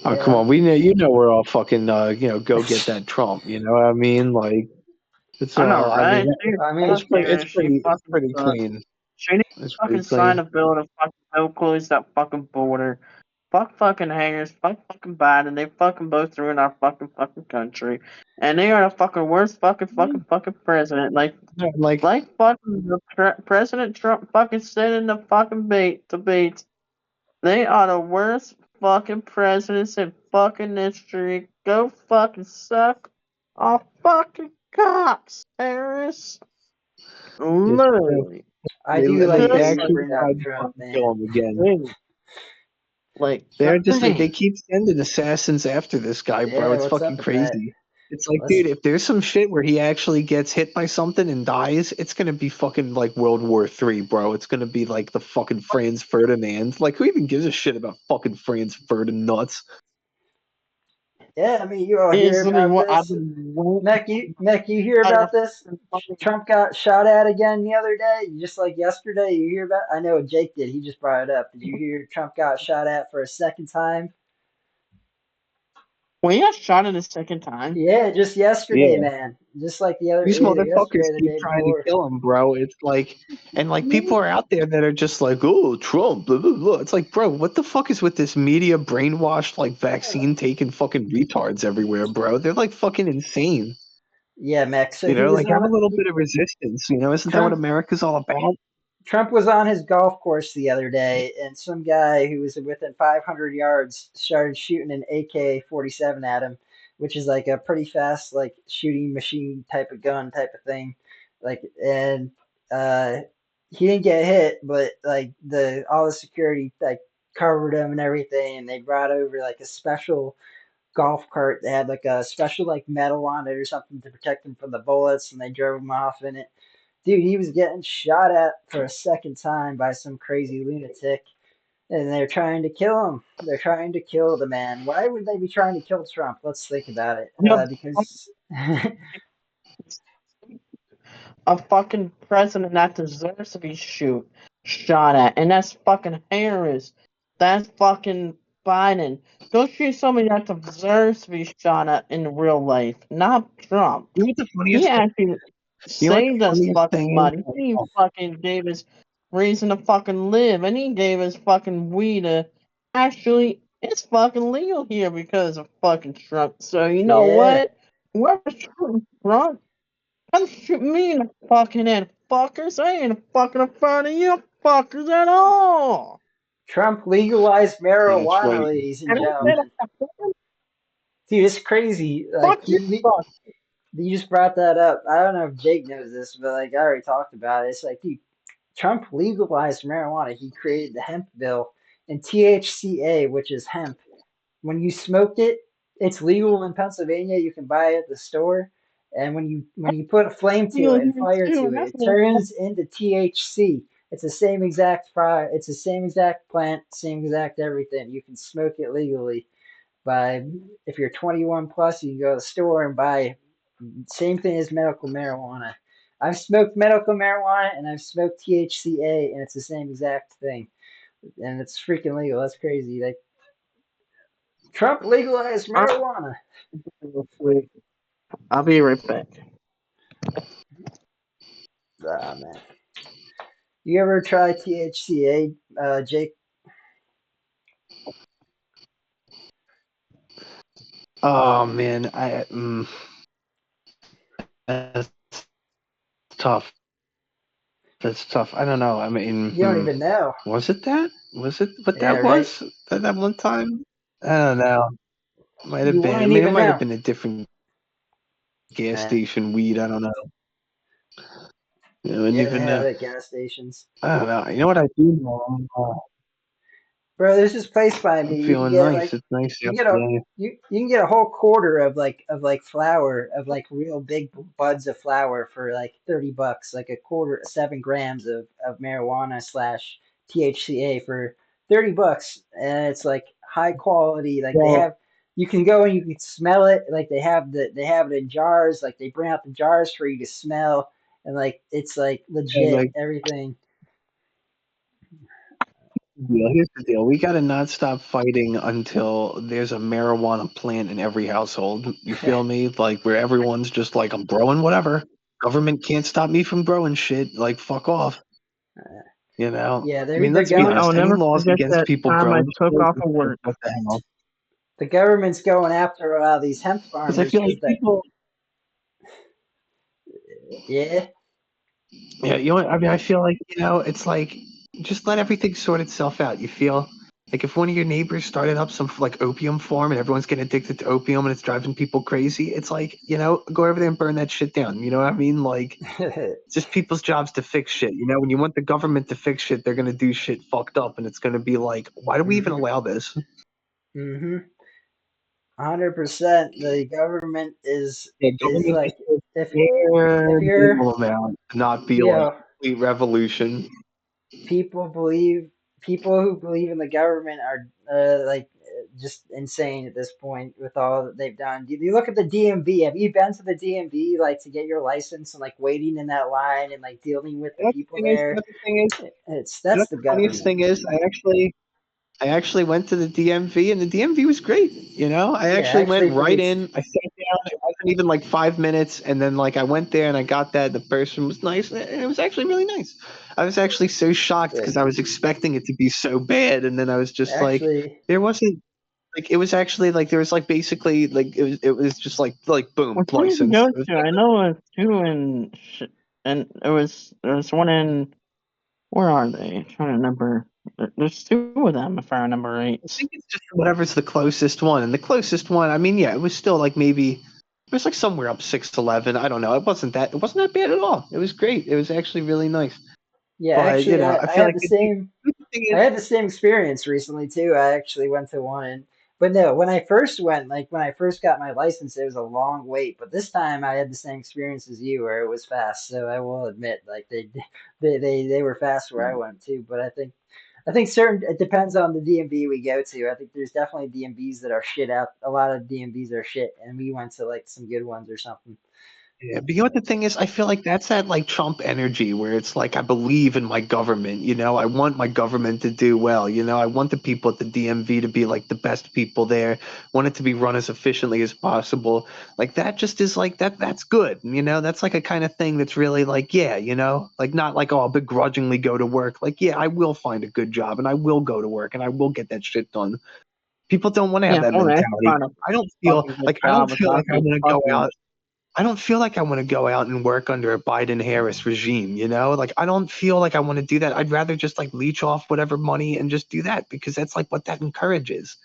Oh, come Yeah. on, we know we're all fucking go get that Trump. You know what I mean? Like it's I know, all. I mean, right? She I mean, fucking Harris, she it's fucking pretty sucks. clean. She needs It's to pretty fucking sign clean. a bill to fucking no close that fucking border. Fuck fucking Harris, fuck fucking Biden. They fucking both ruin our fucking country. And they are the fucking worst fucking president. Yeah, like Like fucking President Trump fucking said in the fucking debates. They are the worst fucking presidents in fucking history. Go fucking suck our fucking cocks, Harris. it's true. Literally. I do They like that you actually bring up tried to Trump, fucking man. kill him again. Like, They're just like they damn. keep sending assassins after this guy, bro. Yeah, It's what's fucking up with that? crazy. It's like, Let's dude, if there's some shit where he actually gets hit by something and dies, it's gonna be fucking like World War III, bro. It's gonna be like the fucking Franz Ferdinand. Like, who even gives a shit about fucking Franz Ferdinand nuts? Yeah, I mean, you all hear It's literally about what I've this. been waiting Mech, you hear for about the this? fucking. Trump got shot at again the other day, just like yesterday. You hear about? I know Jake did. He just brought it up. Did you hear Trump got shot at for a second time? Well, he got shot at a second time. Yeah, just yesterday, Yeah. man. Just like the other These either yesterday motherfuckers or the keep day trying to before. kill him, bro. It's like, and like people are out there that are just like, oh, Trump, blah, blah, blah. It's like, bro, what the fuck is with this media brainwashed, like vaccine taking fucking retards everywhere, bro? They're like fucking insane. Yeah, Mech. So You he know, was like have a on little bit of resistance. You know, isn't that what Trump. America's all about? Trump was on his golf course the other day, and some guy who was within 500 yards started shooting an AK-47 at him, which is like a pretty fast, like shooting machine type of gun type of thing. And uh, he didn't get hit, but like the all the security like covered him and everything, and they brought over like a special golf cart that had like a special like metal on it or something to protect him from the bullets, and they drove him off in it. Dude, he was getting shot at for a second time by some crazy lunatic, and they're trying to kill him. They're trying to kill the man. Why would they be trying to kill Trump? Let's think about it. You know, Because a fucking president that deserves to be shot at, and that's fucking Harris. That's fucking Biden. Go shoot somebody that deserves to be shot at in real life, not Trump. You know what the He funniest thing? actually You know what saved the us funniest fucking thing money. is? He fucking gave us reason to fucking live, and he gave us fucking weed to actually. It's fucking legal here because of fucking Trump. So you know yeah, what? Whoever's Trump, come shoot me in the fucking head, fuckers. I ain't fucking afraid of you fuckers at all. Trump legalized Yeah, that's marijuana, right. ladies and And I said, gentlemen. Dude, it's crazy. Like fuck you, fuck. you just brought that up. I don't know if Jake knows this, but like I already talked about it. It's like, dude, Trump legalized marijuana. He created the hemp bill and THCA, which is hemp. When you smoke it, it's legal in Pennsylvania. You can buy it at the store. And when you put a flame to You it and here fire too, to and it, that's it what turns into THC. It's the same exact fry. It's the same exact plant, same exact everything. You can smoke it legally. By if you're 21 plus, you can go to the store and buy same thing as medical marijuana. I've smoked medical marijuana and I've smoked THCA, and it's the same exact thing, and it's freaking legal. That's crazy. Like Trump legalized I'm marijuana. real quick. I'll be right back. Ah man, you ever try THCA, Jake? Oh man, that's tough. That's tough. I don't know. I mean, You don't even know. was it that? Was it what Yeah, that right. was? That one time? I don't know. Might have You been. I wouldn't mean, it even might have know. been a different gas Yeah, station weed. I don't know. You wouldn't yeah, they even have know. it at gas stations. I don't know. You know what I do know? Bro, there's this place by I'm me. You can feeling get nice. like It's nice you out can get a today. you can get a whole quarter of like flour of like real big buds of flour for like $30, like a quarter 7 grams of marijuana slash THCA for $30, and it's like high quality. Like they Well, have, you can go and you can smell it. Like they have it in jars. Like they bring out the jars for you to smell, and like it's like yeah, legit like everything. Here's the deal. We got to not stop fighting until there's a marijuana plant in every household. You feel me? Like where everyone's just like, I'm growing whatever. Government can't stop me from growing shit. Like fuck off. You know. Yeah, I mean, they're let's be going. I'll honest. Any never laws forget against that people time I growing took shit, off it's of like, work. what the hell? The government's going after these hemp Because I farmers feel like because that, people. yeah, Yeah, you know what? I mean, I feel like, it's like just let everything sort itself out. You feel like if one of your neighbors started up some like opium farm and everyone's getting addicted to opium and it's driving people crazy, it's like, go over there and burn that shit down. You know what I mean? Like, it's just people's jobs to fix shit. When you want the government to fix shit, they're going to do shit fucked up and it's going to be like, why do we even hmm allow this? hmm 100%. The government Yeah, is government just like, a if bare if you're, minimum amount, not be you like know, complete revolution. people believe people who believe in the government are like just insane at this point with all that they've done. You look at the DMV. Have you been to the DMV like to get your license and like waiting in that line and like dealing with the That's people the thing is, there? that's the thing is, That's that's the the funniest government. thing is, I actually went to the DMV and the DMV was great. I Yeah, actually went actually right pretty. in. I sat down. It wasn't even like 5 minutes, and then like I went there and I got that. The person was nice, and it was actually really nice. I was actually so shocked because Good. I was expecting it to be so bad, and then I was just like, Actually, there wasn't like it was actually like there was like basically like it was just like boom Which one did you license. go It was to? like I know it was two in, and there was one in. Where are they? I'm trying to remember. There's two of them, if I remember right. I think it's just whatever's the closest one. And the closest one, I mean, yeah, it was still like maybe it was like somewhere up 611. I don't know. It wasn't that bad at all. It was great. It was actually really nice. yeah, But, actually, I I feel had like the the same. thing I is, had the same experience recently too. I actually went to one, but no, when I first went, like when I first got my license, it was a long wait. But this time, I had the same experience as you, where it was fast. So I will admit, like they were fast where I went too. But I think certain it depends on the DMV we go to. I think there's definitely DMVs that are shit out. A lot of DMVs are shit, and we went to like some good ones or something. yeah, but you know what the thing is? I feel like that's that like Trump energy where it's like I believe in my government. I want my government to do well. I want the people at the DMV to be like the best people there. Want it to be run as efficiently as possible. Like that just is like that. That's good. That's like a kind of thing that's really like yeah. Like not like oh I'll begrudgingly go to work. Like yeah, I will find a good job and I will go to work and I will get that shit done. People don't want to have Yeah, if that I would actually mentality. find a I don't feel fucking good like I don't job, it's feel like I honestly want to go fucking. out I don't feel like I want to go out and work under a Biden Harris regime, Like I don't feel like I want to do that. I'd rather just like leech off whatever money and just do that because that's like what that encourages.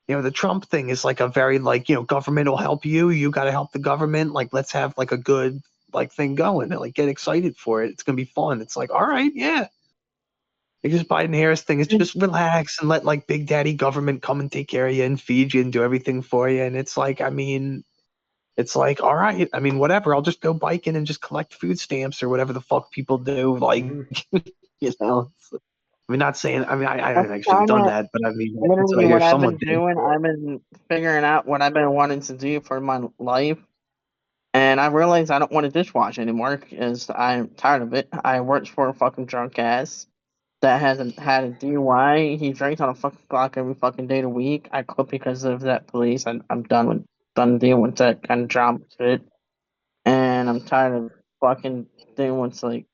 The Trump thing is like a very like, government will help you, you got to help the government, like let's have like a good like thing going and like get excited for it. It's going to be fun. It's like, all right, yeah. Because Biden Harris thing is just relax and let like big daddy government come and take care of you and feed you and do everything for you and it's like, I mean, it's like, all right, I mean, whatever. I'll just go biking and just collect food stamps or whatever the fuck people do. Like, Hmm I mean, not saying, I mean, I That's haven't actually kind done of that, but I mean, that's what literally I hear what I've someone been did. doing. I've been figuring out what I've been wanting to do for my life, and I realized I don't want to dishwash anymore because I'm tired of it. I worked for a fucking drunk ass that hasn't had a DUI. He drinks on a fucking clock every fucking day of the week. I quit because of that police. I'm done dealing with that kind of job shit, and I'm tired of fucking dealing with like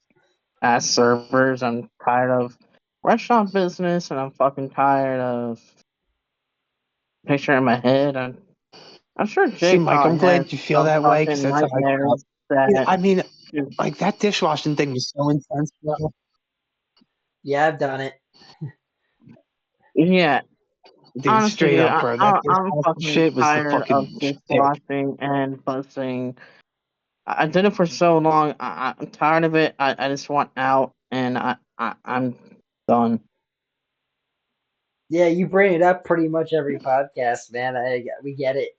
ass servers. I'm tired of restaurant business, and I'm fucking tired of picture in my head. I'm sure See, Jay Mike, I'm probably has glad you feel some that way because fucking that's how I felt. nightmares Yeah, that. I mean, like that dishwashing thing was so intense, bro. Yeah, I've done it. Yeah, Dude, honestly, straight dude, up, bro. That I'm dishwashing fucking shit was the tired fucking of shit. dishwashing and bussing. I did it for so long. I'm tired of it. I just want out, and I'm done. Yeah, you bring it up pretty much every podcast, man. We get it.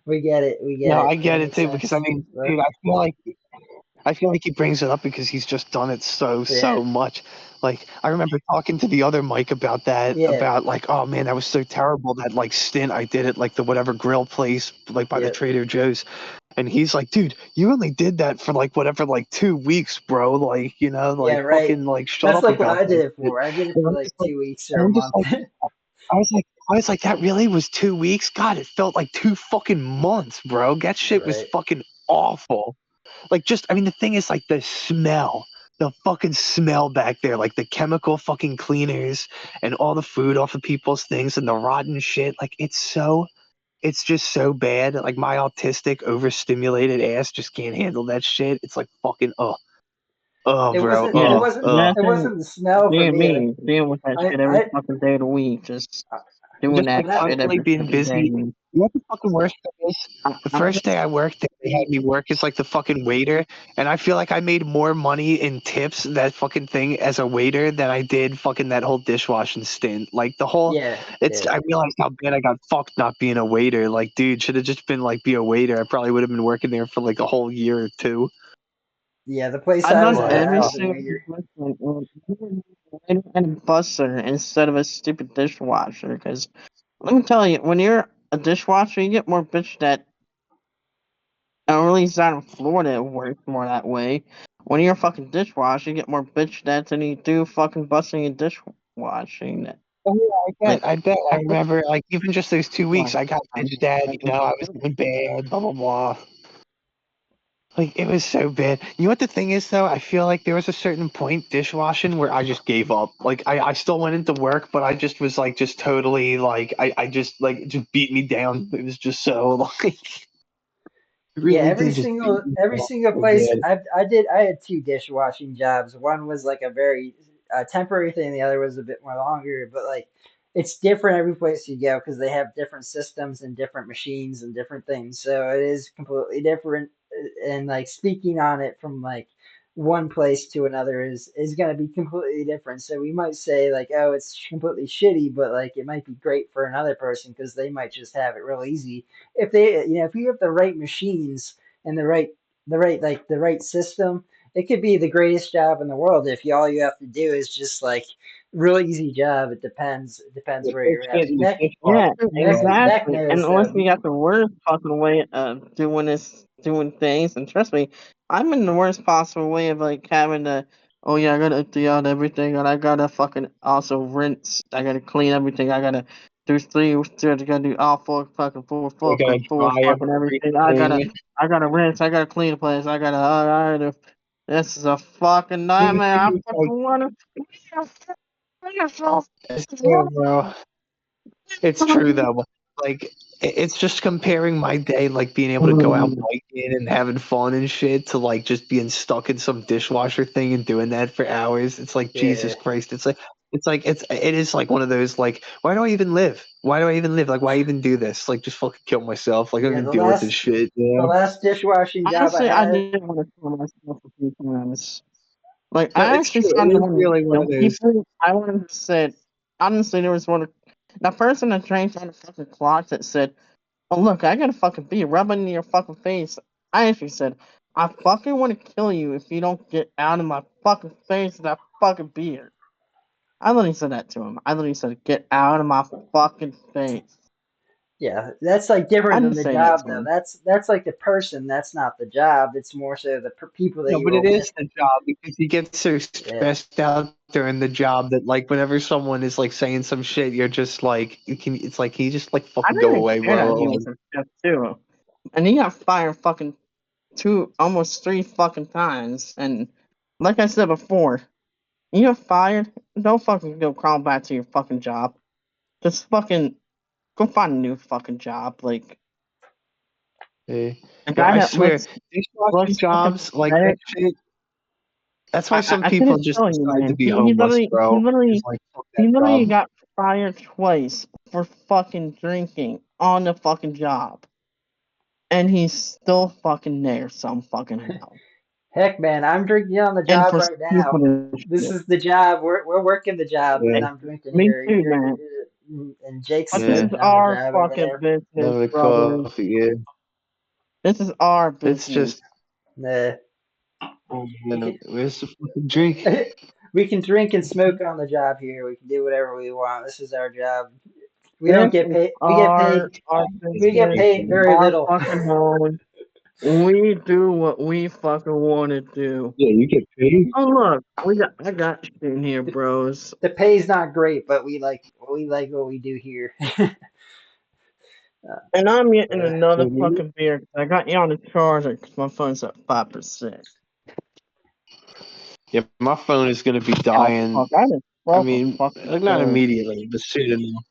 We get it. We get No, it. I That get it makes too because I sense. mean, But dude, I feel like he brings it up because he's just done it so yeah, much. Like I remember talking to the other Mike about that, yeah, about like, oh man, that was so terrible that like stint I did at like the whatever grill place, like by the yeah, Trader Joe's, and he's like, dude, you only did that for like whatever, like 2 weeks, bro. Like yeah. like Right. fucking like shut That's up like what about I that did it shit. for. I did it And for I'm like just like, 2 weeks or and a I'm just month. like, I was like, that really was 2 weeks. God, it felt like 2 fucking months, bro. That shit was Right. fucking awful. Like just I mean the thing is like the fucking smell back there, like the chemical fucking cleaners and all the food off of people's things and the rotten shit. Like it's just so bad. Like my autistic overstimulated ass just can't handle that shit. It's like fucking It bro. wasn't. It Yeah, wasn't. It imagine wasn't the smell for being me. Like me, dealing with that I, shit every I, fucking day of the week, just doing Just that like when I, shit constantly every being fucking day. busy. You know what the fucking worst thing is? The I'm first day I worked there, they had me work as like the fucking waiter, and I feel like I made more money in tips that fucking thing as a waiter than I did fucking that whole dishwashing stint. Like the whole, yeah, it's yeah, I realized how bad I got fucked not being a waiter. Like, dude, should have just been like be a waiter. I probably would have been working there for like a whole year or two. yeah. The place I've I done was at, But I every was a single waiter. and a busser instead of a stupid dishwasher. Because let me tell you, when you're a dishwasher, you get more bitch that. At least out in Florida, it works more that way. When you're a fucking dishwasher, you get more bitch that than you do fucking busting and dishwashing. oh yeah, Like, I bet. I I think remember like even just those 2 weeks, I got bitched at. You know, I was doing bad. Blah blah blah. Like it was so bad. You know what the thing is though? I feel like there was a certain point dishwashing where I just gave up. Like I still went into work, but I just was like just totally like I just like it just beat me down. It was just so like it Yeah, really did just beat me every down single so place bad. I had two dishwashing jobs. One was like a very temporary thing, the other was a bit more longer, but like it's different every place you go because they have different systems and different machines and different things. So it is completely different and like speaking on it from like one place to another is going to be completely different. So we might say like, oh, it's completely shitty, but like it might be great for another person because they might just have it real easy if they if you have the right machines and the right system, it could be the greatest job in the world if you all you have to do is just like real easy job. It depends It where was you're at. shit in the yeah, dishwasher, man. Beck exactly. And knows unless though. you got the worst possible way of doing things, and trust me, I'm in the worst possible way of like having to. Oh yeah, I gotta empty out everything, and I gotta fucking also rinse. I gotta clean everything. I gotta do three. I gotta do all We're gonna full dry up fucking everything. everything. I gotta rinse. I gotta clean the place. I gotta. This is a fucking And the nightmare. thing I is, like, fucking wanna. it's true, bro. It's true though. Like it's just comparing my day, like being able to go out biking and having fun and shit, to like just being stuck in some dishwasher thing and doing that for hours. It's like Yeah, Jesus Christ. It is like one of those like why do I even live? Why do I even live? Like why even do this? Like just fucking kill myself. Like I don't yeah. even deal with this shit. You The know? last dishwashing job I Honestly, I had. did want to kill myself a few times. Like, No, I it's actually true. found It is one, really one of those. people, I wanted to say, honestly, there was one, that person that drank on the fucking clock that said, oh, look, I got a fucking bee rubbing in your fucking face. I actually said, I fucking want to kill you if you don't get out of my fucking face with that fucking beer. I literally said that to him. I literally said, get out of my fucking face. Yeah, that's like I different than didn't the say that job to though. him. That's like the person. That's not the job. It's more so the people that No, you but were it with. is the job because you get so Yeah, stressed out during the job that like whenever someone is like saying some shit, you're just like you can. It's like can you just like I fucking didn't go even away, care that bro? he was a chef too. And he got fired fucking almost three fucking times. And like I said before, you get fired, don't fucking go crawl back to your fucking job. Just fucking Go find a new fucking job. Like Yeah. a Yo, guy I that swear, looks dishwashing fucking jobs like that pathetic. shit. That's why some I people couldn't just tell you, decide to man. be homeless, bro. It's like, fuck He that literally job. got fired twice for fucking drinking on the fucking job, and he's still fucking there some fucking how. Heck, man, I'm drinking on the And job for right now. stupid This shit. is the job. We're working the job, Yeah. and I'm drinking Me here. too, man. And Jake's But this Yeah. is smoking on the our job over fucking there. business, Having a brother. coffee, yeah. This is our It's business. just, Uh, oh, we man, can where's the fucking drink? we can drink and smoke on the job here. We can do whatever we want. This is our job. We don't This get is paid. our We get business, paid very our little. fucking home. We do what we fucking want to do. Yeah, you get paid. Oh look, I got shit in here, bros. The pay's not great, but we like what we do here. And I'm getting Yeah. another So, me? fucking beer 'cause I got you on the charger because my phone's at 5%. Yeah, my phone is gonna be Oh dying. fuck, I just I broke a mean, fucking not phone. immediately, but soon enough.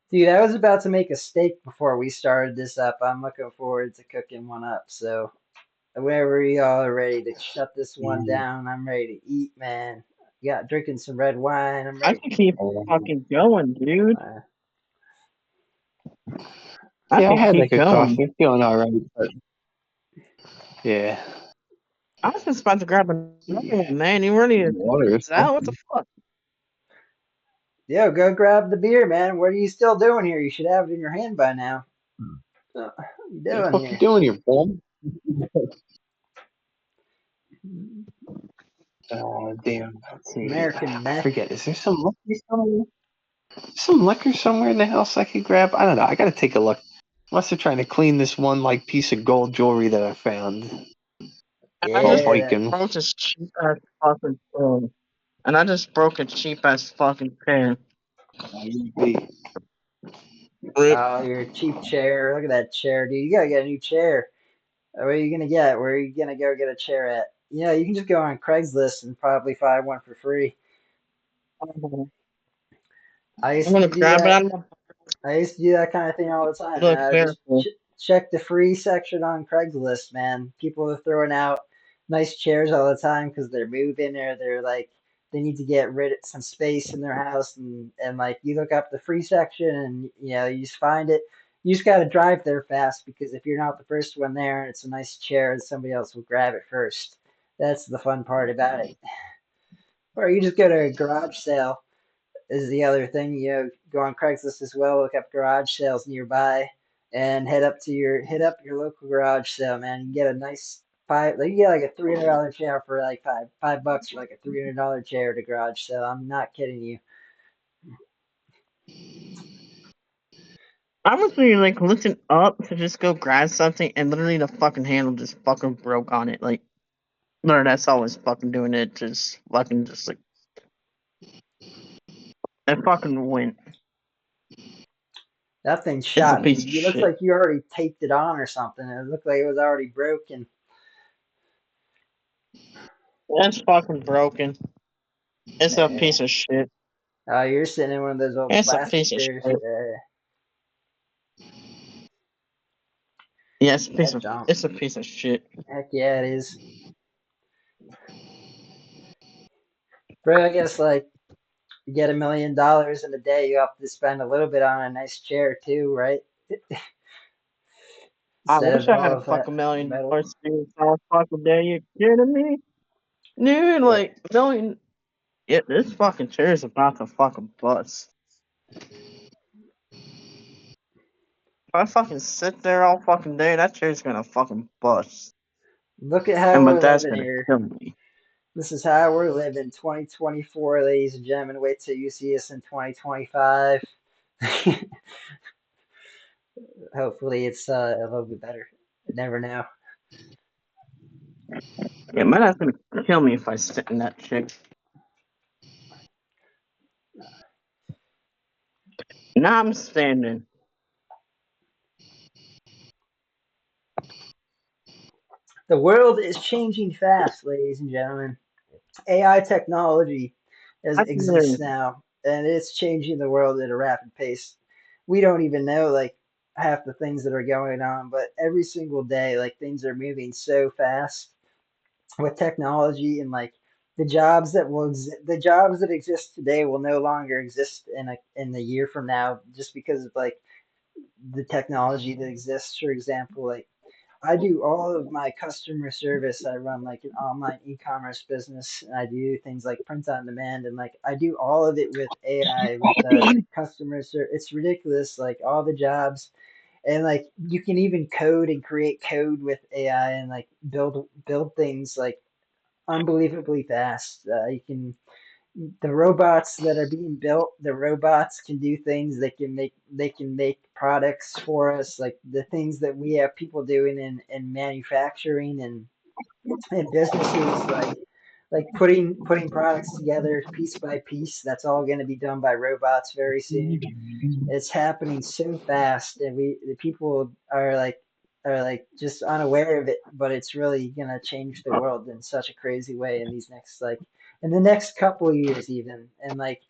Dude, I was about to make a steak before we started this up. I'm looking forward to cooking one up. So whenever y'all are ready to shut this one Mm. down, I'm ready to eat, man. Got drinking some red wine. I'm I ready can keep Um, fucking going, dude. to. I yeah, I can had like keep a going. coffee. I'm feeling all right, but yeah. I was just about to grab another one, man. You ready to Water or is that what the something. fuck? Yo, go grab the beer, man. What are you still doing here? You should have it in your hand by now. What are you What the doing fuck you here? doing here, bum? Damn. Let's see. American I meth. forget. Is there some liquor somewhere in the house I could grab? I don't know. I gotta take a look. Unless they're trying to clean this one like piece of gold jewelry that I found I while just Yeah, hiking. broke this cheap ass fucking phone. And I just broke a cheap ass fucking pen. Rip. oh, your cheap chair. Look at that chair, dude. You gotta get a new chair. Where are you gonna get? Where are you gonna go get a chair at? Yeah, you can just go on Craigslist and probably find one for free. I'm I used gonna to do grab it that. out of my I used to do that kind of thing all the time, look man. I just careful. check the free section on Craigslist, man. People are throwing out nice chairs all the time because they're moving or they're like they need to get rid of some space in their house and like you look up the free section and you just find it. You just got to drive there fast because if you're not the first one there and it's a nice chair, somebody else will grab it first. That's the fun part about it. Or you just go to a garage sale is the other thing. Go on Craigslist as well, look up garage sales nearby, and hit up your local garage sale, man. You can get a nice like you get like a $300 chair for like five bucks for like a $300 chair at a garage sale. I'm not kidding you. I was really like looking up to just go grab something and literally the fucking handle just fucking broke on it. Like literally that's all I was fucking doing it just like it fucking went. That thing It's a shot piece me. of It looks shit. like you already taped it on or something. It looked like it was already broken. It's fucking broken. It's a Eh. piece of shit. You're sitting in one of those old It's a plastic piece of chairs. shit. Yeah, That jump. it's a piece of shit. Heck yeah, it is. Bro, I guess like you get $1 million in a day, you have to spend a little bit on a nice chair too, right? I Instead wish of I had all a of that fucking million metal. dollars to do all fucking day. You kidding me? Dude, Yeah. like million yeah, this fucking chair is about to fucking bust. If I fucking sit there all fucking day, that chair's gonna fucking bust. Look at how And my we're dad's living gonna here. kill me. This is how we're living. 2024, ladies and gentlemen. Wait till you see us in 2025. Hopefully, it's a little bit better. You never know. Yeah, my dad's gonna kill me if I sit in that chair. Now I'm standing. The world is changing fast, ladies and gentlemen. AI technology I exists can now, and it's changing the world at a rapid pace. we don't even know like half the things that are going on, but every single day like things are moving so fast with technology and like the jobs that exist today will no longer exist in a year from now just because of like the technology that exists. For example, like I do all of my customer service. I run like an online e-commerce business, and I do things like print on demand, and like I do all of it with AI, with customer service. It's ridiculous, like all the jobs, and like you can even code and create code with AI, and like build things like unbelievably fast. You can the robots that are being built, the robots can do things. They can make products for us, like the things that we have people doing in manufacturing and businesses, like putting products together piece by piece. That's all going to be done by robots very soon. It's happening so fast, and the people are like just unaware of it, but it's really gonna change the world in such a crazy way in these next like in the next couple of years even. And like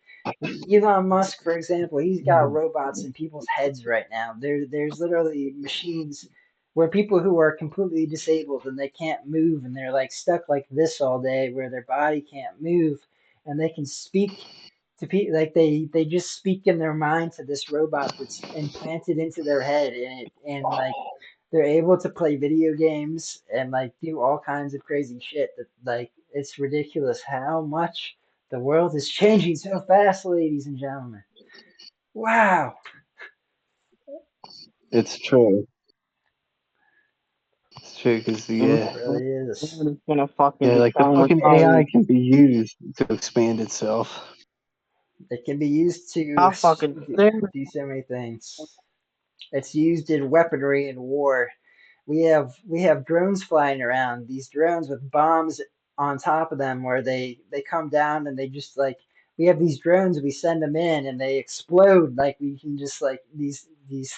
Elon Musk, for example, he's got robots in people's heads right now. There's literally machines where people who are completely disabled and they can't move and they're like stuck like this all day where their body can't move and they can speak to people like they just speak in their mind to this robot that's implanted into their head and like they're able to play video games and like do all kinds of crazy shit that like it's ridiculous how much the world is changing so fast, ladies and gentlemen. Wow. It's true. It's true because And It really is. it's gonna fucking yeah, be like the time with fucking AI time. can be used to expand itself. It can be used to How fucking do so many things. It's used in weaponry and war. We have drones flying around. These drones with bombs on top of them, where they come down and they just like we have these drones. We send them in and they explode. Like we can just like these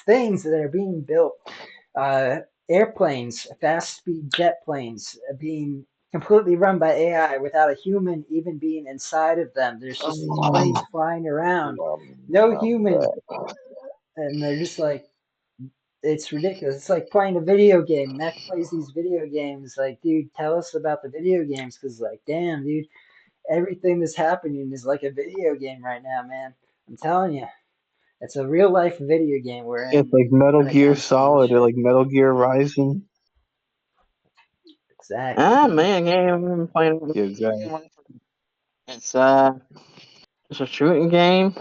things that are being built. Uh, Airplanes, fast speed jet planes, being completely run by AI without a human even being inside of them. There's just these planes flying around, no human, and they're just like it's ridiculous. It's like playing a video game. Mac plays these video games. Like, dude, tell us about the video games, because like, damn, dude, everything that's happening is like a video game right now, man. I'm telling you, it's a real life video game we're It's in like Metal when it Gear comes to this Solid or shit. like Metal Gear Rising. Exactly. ah man, game I've been Yeah, playing. exactly. It's it's a shooting game.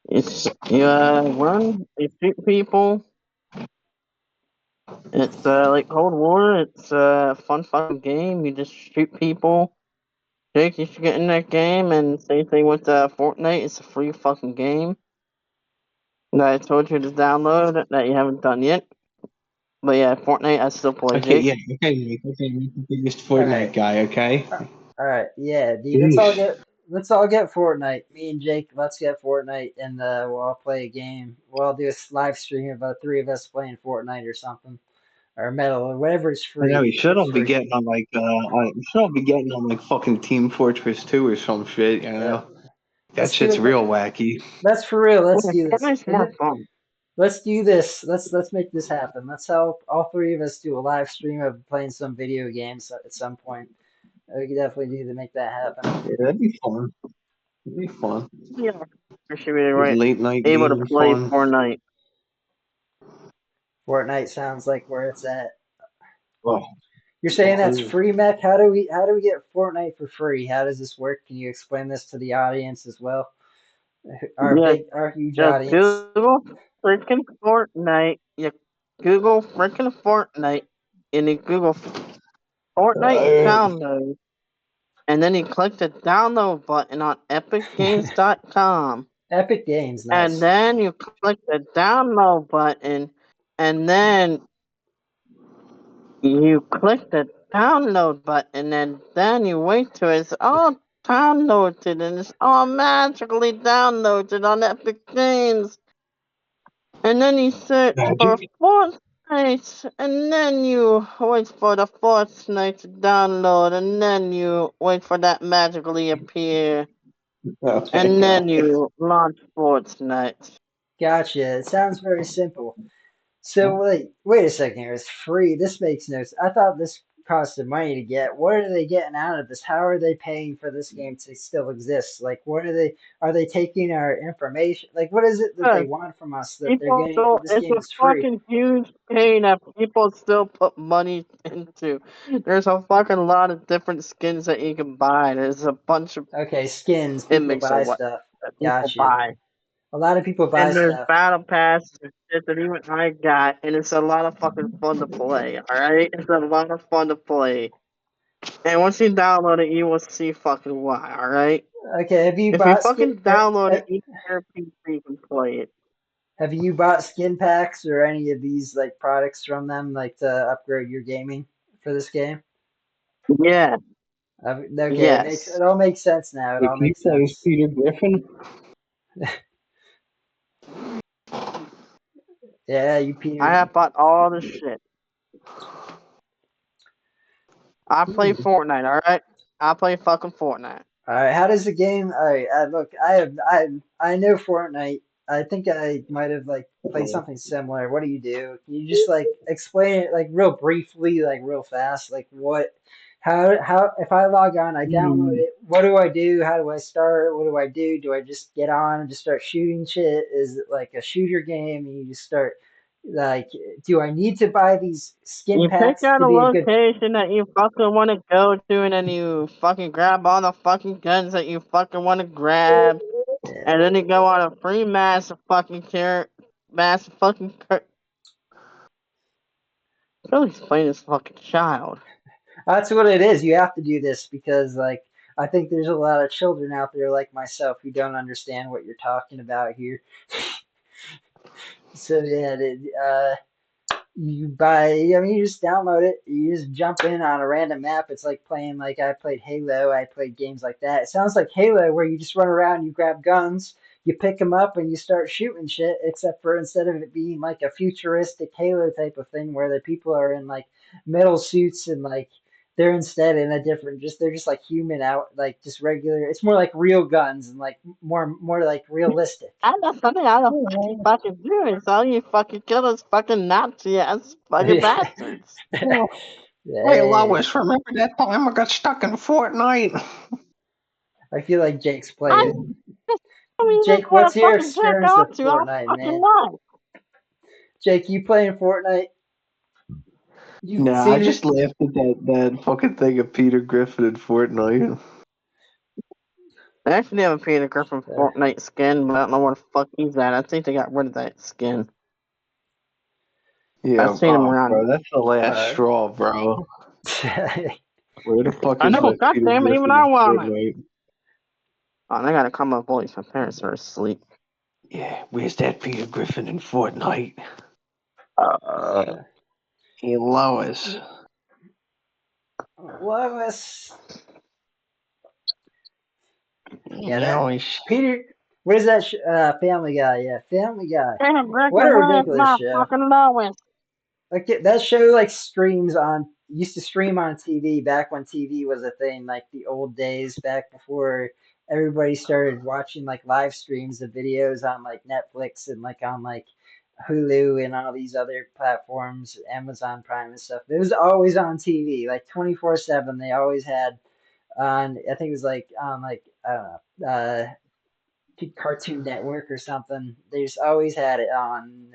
It's you run, you shoot people. It's like Cold War. It's a fun fucking game. You just shoot people. Jake, you should get in that game and same thing with Fortnite. It's a free fucking game that I told you to download that you haven't done yet. But yeah, Fortnite I still play, Okay, Jake. yeah, okay, Mike, okay, Mike, the biggest All Fortnite right. guy, okay? All right. Yeah, dude. Yeesh. Let's all get Fortnite. Me and Jake, let's get Fortnite, and we'll all play a game. We'll all do a live stream of three of us playing Fortnite or something, or Metal, or whatever is I know free. we should It's all be free. getting on like we should all be getting on like fucking Team Fortress 2 or some shit, you Yeah. know? That Let's do shit's it. real wacky. That's for real. Let's Yeah, do this. Fortnite's more fun. Let's do this. Let's make this happen. Let's help all three of us do a live stream of playing some video games at some point. We could definitely do to make that happen. Yeah, that'd be fun. It'd be fun. Yeah, should be Like right. late night Able to gaming play fun. Fortnite. Fortnite sounds like where it's at. Oh, You're saying that's dude. free, Mac? How do we get Fortnite for free? How does this work? Can you explain this to the audience as well? Yeah, Our huge just audience. Google freaking Fortnite. You Google freaking Fortnite, and you Google Fortnite Alright. download, and then you click the download button on EpicGames.com, Epic Games, and nice. then you click the download button, and then you click the download button, and then you wait till it's all downloaded, and it's all magically downloaded on Epic Games. And then you search for Magic? Fortnite, and then you wait for the Fortnite to download, and then you wait for that magically appear, Okay, and then alright. you launch Fortnite. Gotcha. It sounds very simple. So wait a second here. It's free. This makes no sense. I thought this costed money to get. What are they getting out of this? How are they paying for this game to still exist? Like, what are they taking our information? Like, what is it that they Because want from us that they're people getting? still, This it's game a is free. fucking huge pain that people still put money into. There's a fucking lot of different skins that you can buy. There's a bunch of Okay, skins. People gimmicks of buy what stuff. that people Gotcha. buy. A lot of people buy And there's stuff. battle passes and shit that even I got, and it's a lot of fucking fun to play. All right, it's a lot of fun to play. And once you download it, you will see fucking why. All right, Okay, have you if you bought skin? fucking download it, you your PC you can play it. Have you bought skin packs or any of these like products from them, like to upgrade your gaming for this game? Yeah, Okay, yes, it all makes sense now. It Wait, all can you makes play as sense. Peter Griffin? Yeah, you I Peter. have bought all this shit. I play Hmm. Fortnite. All right, I play fucking Fortnite. All right, how does the game? All right, look, I know Fortnite. I think I might have like played something similar. What do you do? Can you just like explain it like real briefly, like real fast, like what, how if I log on, I download Hmm. it. What do I do? How do I start? What do I do? Do I just get on and just start shooting shit? Is it like a shooter game and you just start like, do I need to buy these skin You pick packs out to a be a good? location that you fucking want to go to, and then you fucking grab all the fucking guns that you fucking want to grab, Yeah. and then you go on a free mass fucking. Really explain this fucking child. That's what it is. You have to do this because, like, I think there's a lot of children out there like myself who don't understand what you're talking about here. So yeah, you buy. I mean, you just download it. You just jump in on a random map. It's like playing like I played Halo. I played games like that. It sounds like Halo, where you just run around, you grab guns, you pick them up, and you start shooting shit. Except for instead of it being like a futuristic Halo type of thing, where the people are in like metal suits and like they're instead in a different, just they're just like human out, like just regular. It's more like real guns and like more like realistic. I know something I don't fucking do. It's all you fucking kill those fucking Nazi ass fucking bastards. Oh, hey, Yeah. Lois, remember that time I got stuck in Fortnite? I feel like Jake's I playing. mean, just Jake, want what's to your fucking jack experience off with to all Fortnite, fucking man? night. Jake, you playing Fortnite? You Nah, I seen just it? laughed at that fucking thing of Peter Griffin in Fortnite. I actually have a Peter Griffin Fortnite skin, but I don't know where the fuck he's at. I think they got rid of that skin. I've Yeah, seen him oh, around. bro, that's the last Uh, straw, bro. Where the fuck I is know, my god Peter damn it, even Griffin I in want it. Fortnite? Oh, and I gotta call my boys. My parents are asleep. Yeah, where's that Peter Griffin in Fortnite? Uh, uh, Hey, Lois. Lois. Hey, Yeah, that Lois. Peter. What is that? Family Guy. Yeah, Family Guy. Peter What a Griffin, where's ridiculous my show. fucking Lois? Like that show like streams on used to stream on TV back when TV was a thing, like the old days back before everybody started watching like live streams of videos on like Netflix and like on like Hulu and all these other platforms, Amazon Prime and stuff. It was always on TV, like 24/7. They always had on, I think it was like on like Cartoon Network or something. They just always had it on.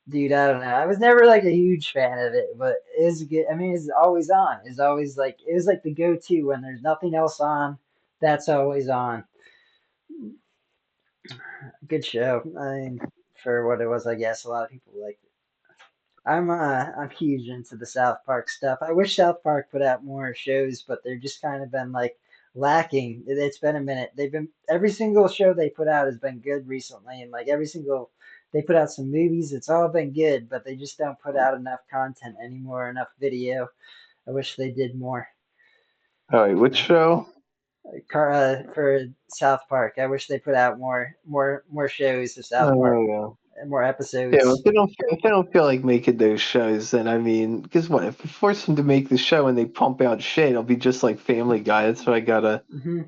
Dude, I don't know. I was never like a huge fan of it, but it was good. I mean, it's always on. It's always like it was like the go-to when there's nothing else on. That's always on. Good show. I mean, for what it was, I guess a lot of people liked it. I'm huge into the South Park stuff. I wish South Park put out more shows, but they're just kind of been like lacking. It's been a minute. They've been every single show they put out has been good recently, and like every single they put out some movies. It's all been good, but they just don't put out enough content anymore, enough video. I wish they did more. Alright, which show? For South Park, I wish they put out more shows of South Park Oh, and more yeah. Yeah, episodes. if they don't feel like making those shows, then I mean, because what if you force them to make the show and they pump out shit, it'll be just like Family Guy. That's what I gotta. Hmm.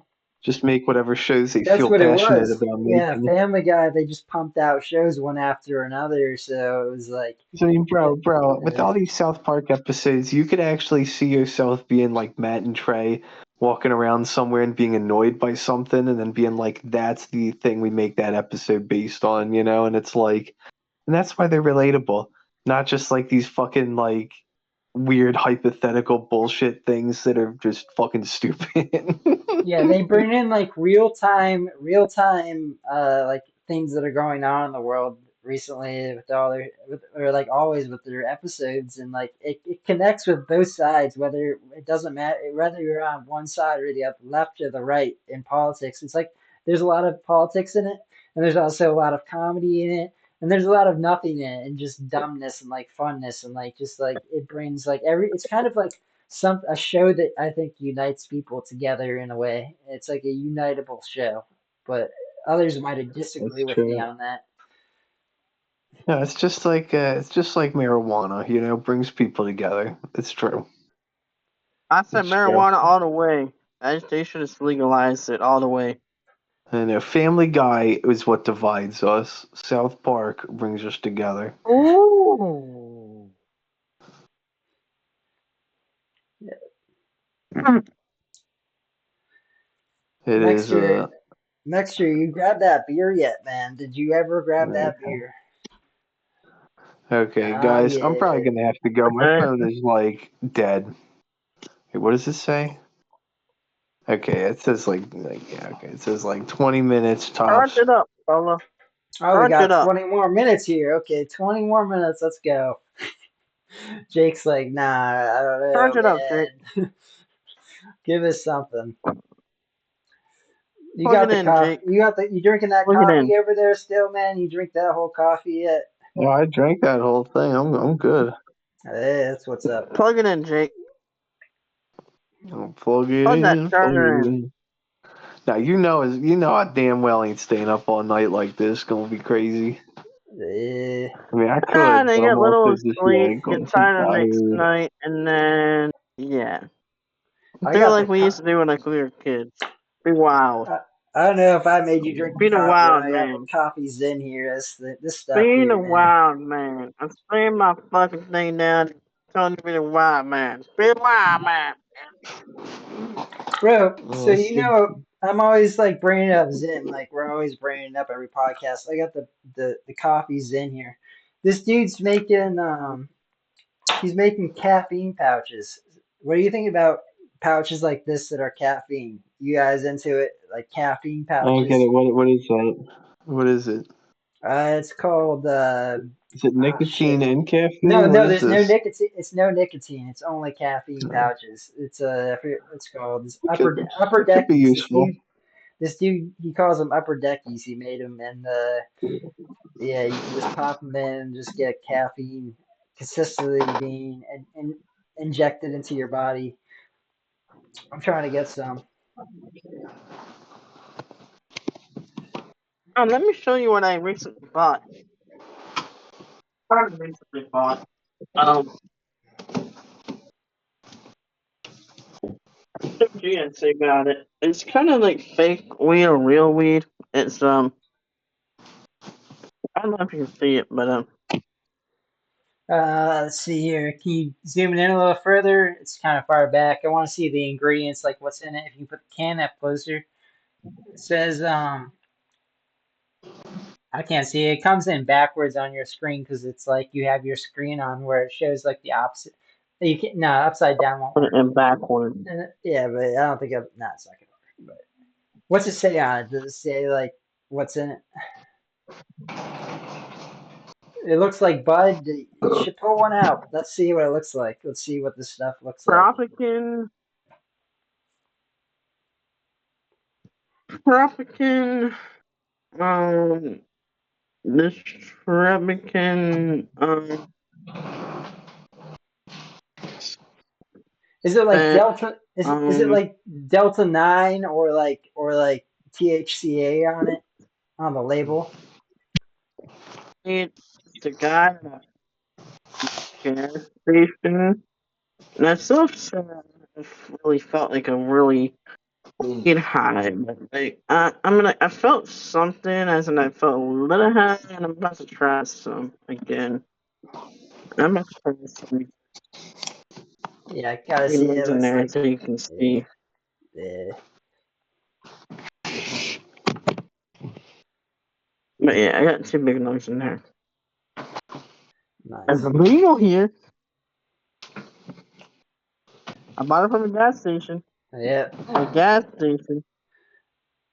Just make whatever shows they That's feel what it passionate was. about Yeah, making. Family Guy, they just pumped out shows one after another, so it was like, I mean, bro, with uh, all these South Park episodes, you could actually see yourself being like Matt and Trey, walking around somewhere and being annoyed by something, and then being like, "That's the thing we make that episode based on," you know? And it's like, and that's why they're relatable, not just like these fucking like weird hypothetical bullshit things that are just fucking stupid. yeah, they bring in like real time, like things that are going on in the world recently with all their, or like always with their episodes, and like it connects with both sides, whether it doesn't matter whether you're on one side or the other, left or the right in politics. It's like there's a lot of politics in it, and there's also a lot of comedy in it, and there's a lot of nothing in it, and just dumbness and like funness, and like just like it brings like it's kind of like a show that I think unites people together in a way. It's like a unitable show, but others might That's disagree with me true. on that. Yeah, it's just like marijuana, you know, brings people together. It's true. I said It's true. marijuana all the way. They should just legalize it all the way. I know Family Guy is what divides us. South Park brings us together. Ooh. It Next is year, next year, you grabbed that beer yet, man? Did you ever grab that okay. bear? Okay, Oh guys, I'm yeah. probably gonna have to go. My phone is like dead. Hey, what does it say? Okay, it says like yeah, okay. It says like 20 minutes Charge tops. it up, fella. Oh, we Charge it got up. 20 more minutes here. Okay, 20 more minutes. Let's go. Jake's like, nah, I don't know, Charge it up, Jake. man. Give us something. You Plug got it the in, coffee. Jake. You drinking that Plug it coffee in. over there still, man? You drink that whole coffee yet? Oh, I drank that whole thing. I'm good. Hey, that's what's up. Plug it in, Jake. I'll plug it Plug that in. Plug charger it in. in. Now you know I damn well ain't staying up all night like this. Gonna be crazy. Eh, I mean, I Ah, could, they but I'm get also little just sleep, like get I'm too tired the next tired. night, and then yeah, I do got the like we used to do when like we were kids. Be wild. I don't know if I made you drink the Be the coffee, but wild I got the man. coffees in here. This stuff Be the here, man. wild man. I'm spraying my fucking thing down, telling you to be the wild man. Be the wild man. Bro, so Oh, I'm always like bringing up Zen, like we're always bringing it up every podcast. I got the coffees in here. This dude's making he's making caffeine pouches. What do you think about pouches like this that are caffeine? You guys into it? Like caffeine I don't get pouches? it. What is that? What is it? It's called Is it nicotine shit. and No, caffeine? What no, is there's no this? nicotine. It's no nicotine. It's only caffeine pouches. It's I forget what it's called. It's It could upper it could be deckies. useful. This dude, he calls them upper deckies. He made them, and yeah, you can just pop them in and just get caffeine consistently being injected into your body. I'm trying to get some. Let me show you what I recently bought. I recently bought. Um, GNC got it. It's kind of like fake weed or real weed. It's I don't know if you can see it, but Let's see here. Can you zoom in a little further? It's kind of far back. I want to see the ingredients, like what's in it. If you put the can up closer, it says I can't see it. It comes in backwards on your screen because it's like you have your screen on where it shows like the opposite. You can no upside down won't put it work. in backward. Yeah, but I don't think it's not gonna work. But what's it say on it? Does it say like what's in it? It looks like Bud. You should pull one out. Let's see what it looks like. Let's see what this stuff looks like. Tropican, Tropican, um, this Tropican, Is it like that, Delta? Is it um, like Delta 9 or like THCA on it on the label? it's the guy at the gas station. And I still really felt like a really get high, but like I felt something as in I felt a little high, and I'm about to try some again. I'm about to try some Yeah, I gotta see. It lungs in looks there like so you can yeah, see. yeah, But yeah, I got two big lungs in there. It's nice. legal here. I bought it from a gas station. Yeah, A gas station.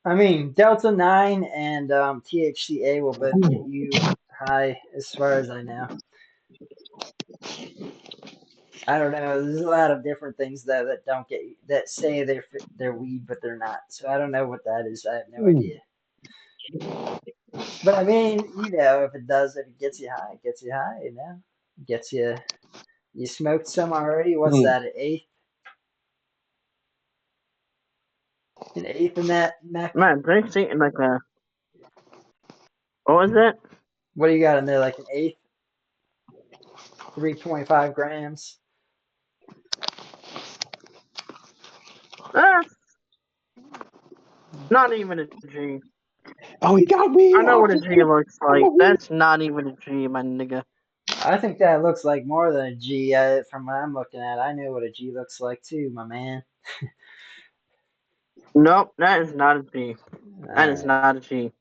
I mean Delta 9 and THCA will both get you high, as far as I know. I don't know. There's a lot of different things though that don't get that say they're weed, but they're not. So I don't know what that is. I have no idea. But I mean, if it does, if it gets you high, it gets you high. Gets you. You smoked some already. What's that? An eighth in that mech. Man, Drake's eating like a. What was that? What do you got in there? Like an eighth, 3.5 grams. Ah, not even a G. Oh, he got weed I know off what a of G me. looks I'm a like. weed. That's not even a G, my nigga. I think that looks like more than a G from what I'm looking at. I know what a G looks like too, my man. Nope, that is not a G. All That is right. not a G.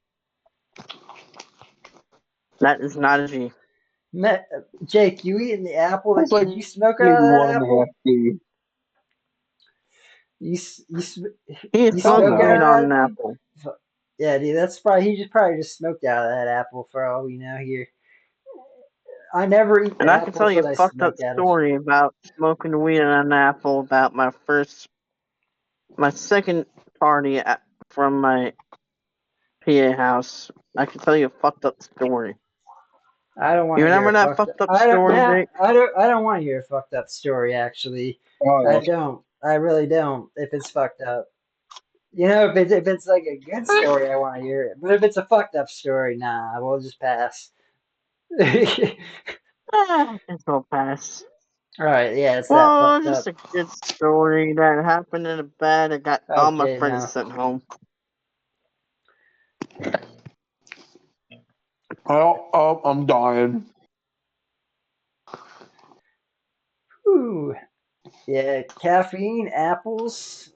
That is not a G. Jake, you eating the apple? That's like Did you smoke out maybe of that one and a apple? half feet. You s- you s- He you Hell smoked smoke weed no. out of on that an thing? apple. Yeah, dude, that's probably he just probably just smoked out of that apple for all we know here. I never eat the And I can tell apples you that a I fucked up smoke out of. story about smoking weed on an apple about my second party from my PA house. I can tell you a fucked up story. I don't want You to hear remember a that fucked. fucked up I don't. story, Nah, Jake? I don't want to hear a fucked up story. Actually, I Oh, don't. I really don't. If it's fucked up, if it's like a good story, I want to hear it. But if it's a fucked up story, nah, we'll just pass. All It's all pass. right, yeah, it's that Well, fucked just up. a good story that happened in a bed. I got all my Okay, friends now. sent home. I'm dying. Ooh, yeah, caffeine, apples,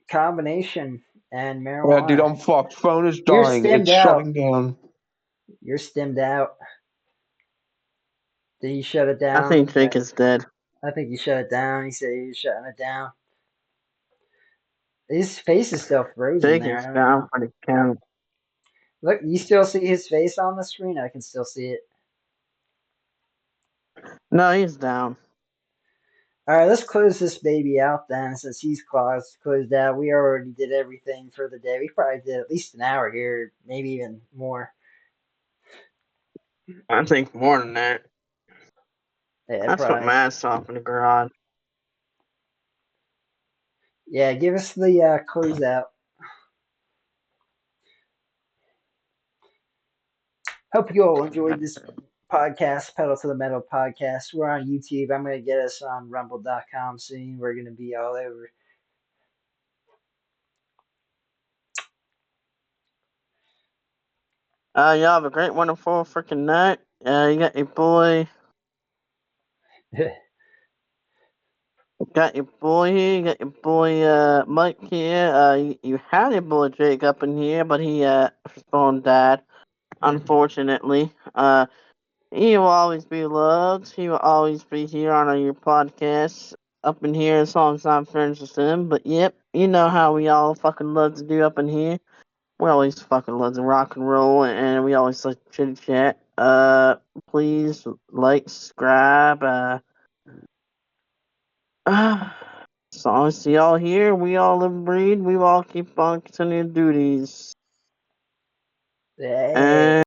combination, and Yeah, dude, marijuana. I'm fucked. Phone is You're dying. stimmed It's out. shutting down. You're stimmed out. Did he shut it I down? think Jake is dead. I think he shut it down. He said he was shutting it down. His face is still frozen Jake there. I is don't down know. for the count. Look, you still see his face on the screen? I can still see it. No, he's down. All right, let's close this baby out then, since he's closed out. We already did everything for the day. We probably did at least an hour here, maybe even more. I think more than that. Yeah, I spent my probably. ass off in the garage. Yeah, give us the closeout. Hope you all enjoyed this podcast, Pedal to the Metal podcast. We're on YouTube. I'm going to get us on rumble.com soon. We're going to be all over. Y'all have a great, wonderful freaking night. You got your boy. Got your boy here. You got your boy Mike here. You had your boy Jake up in here, but his phone died. Unfortunately. He will always be loved. He will always be here on your podcast up in here as long as I'm friends with him. But yep, you know how we all fucking love to do up in here. We always fucking love to rock and roll, and we always like to chit chat. Please like, subscribe. As long as y'all here, we all live and breathe. We all keep on continuing duties. Hey. And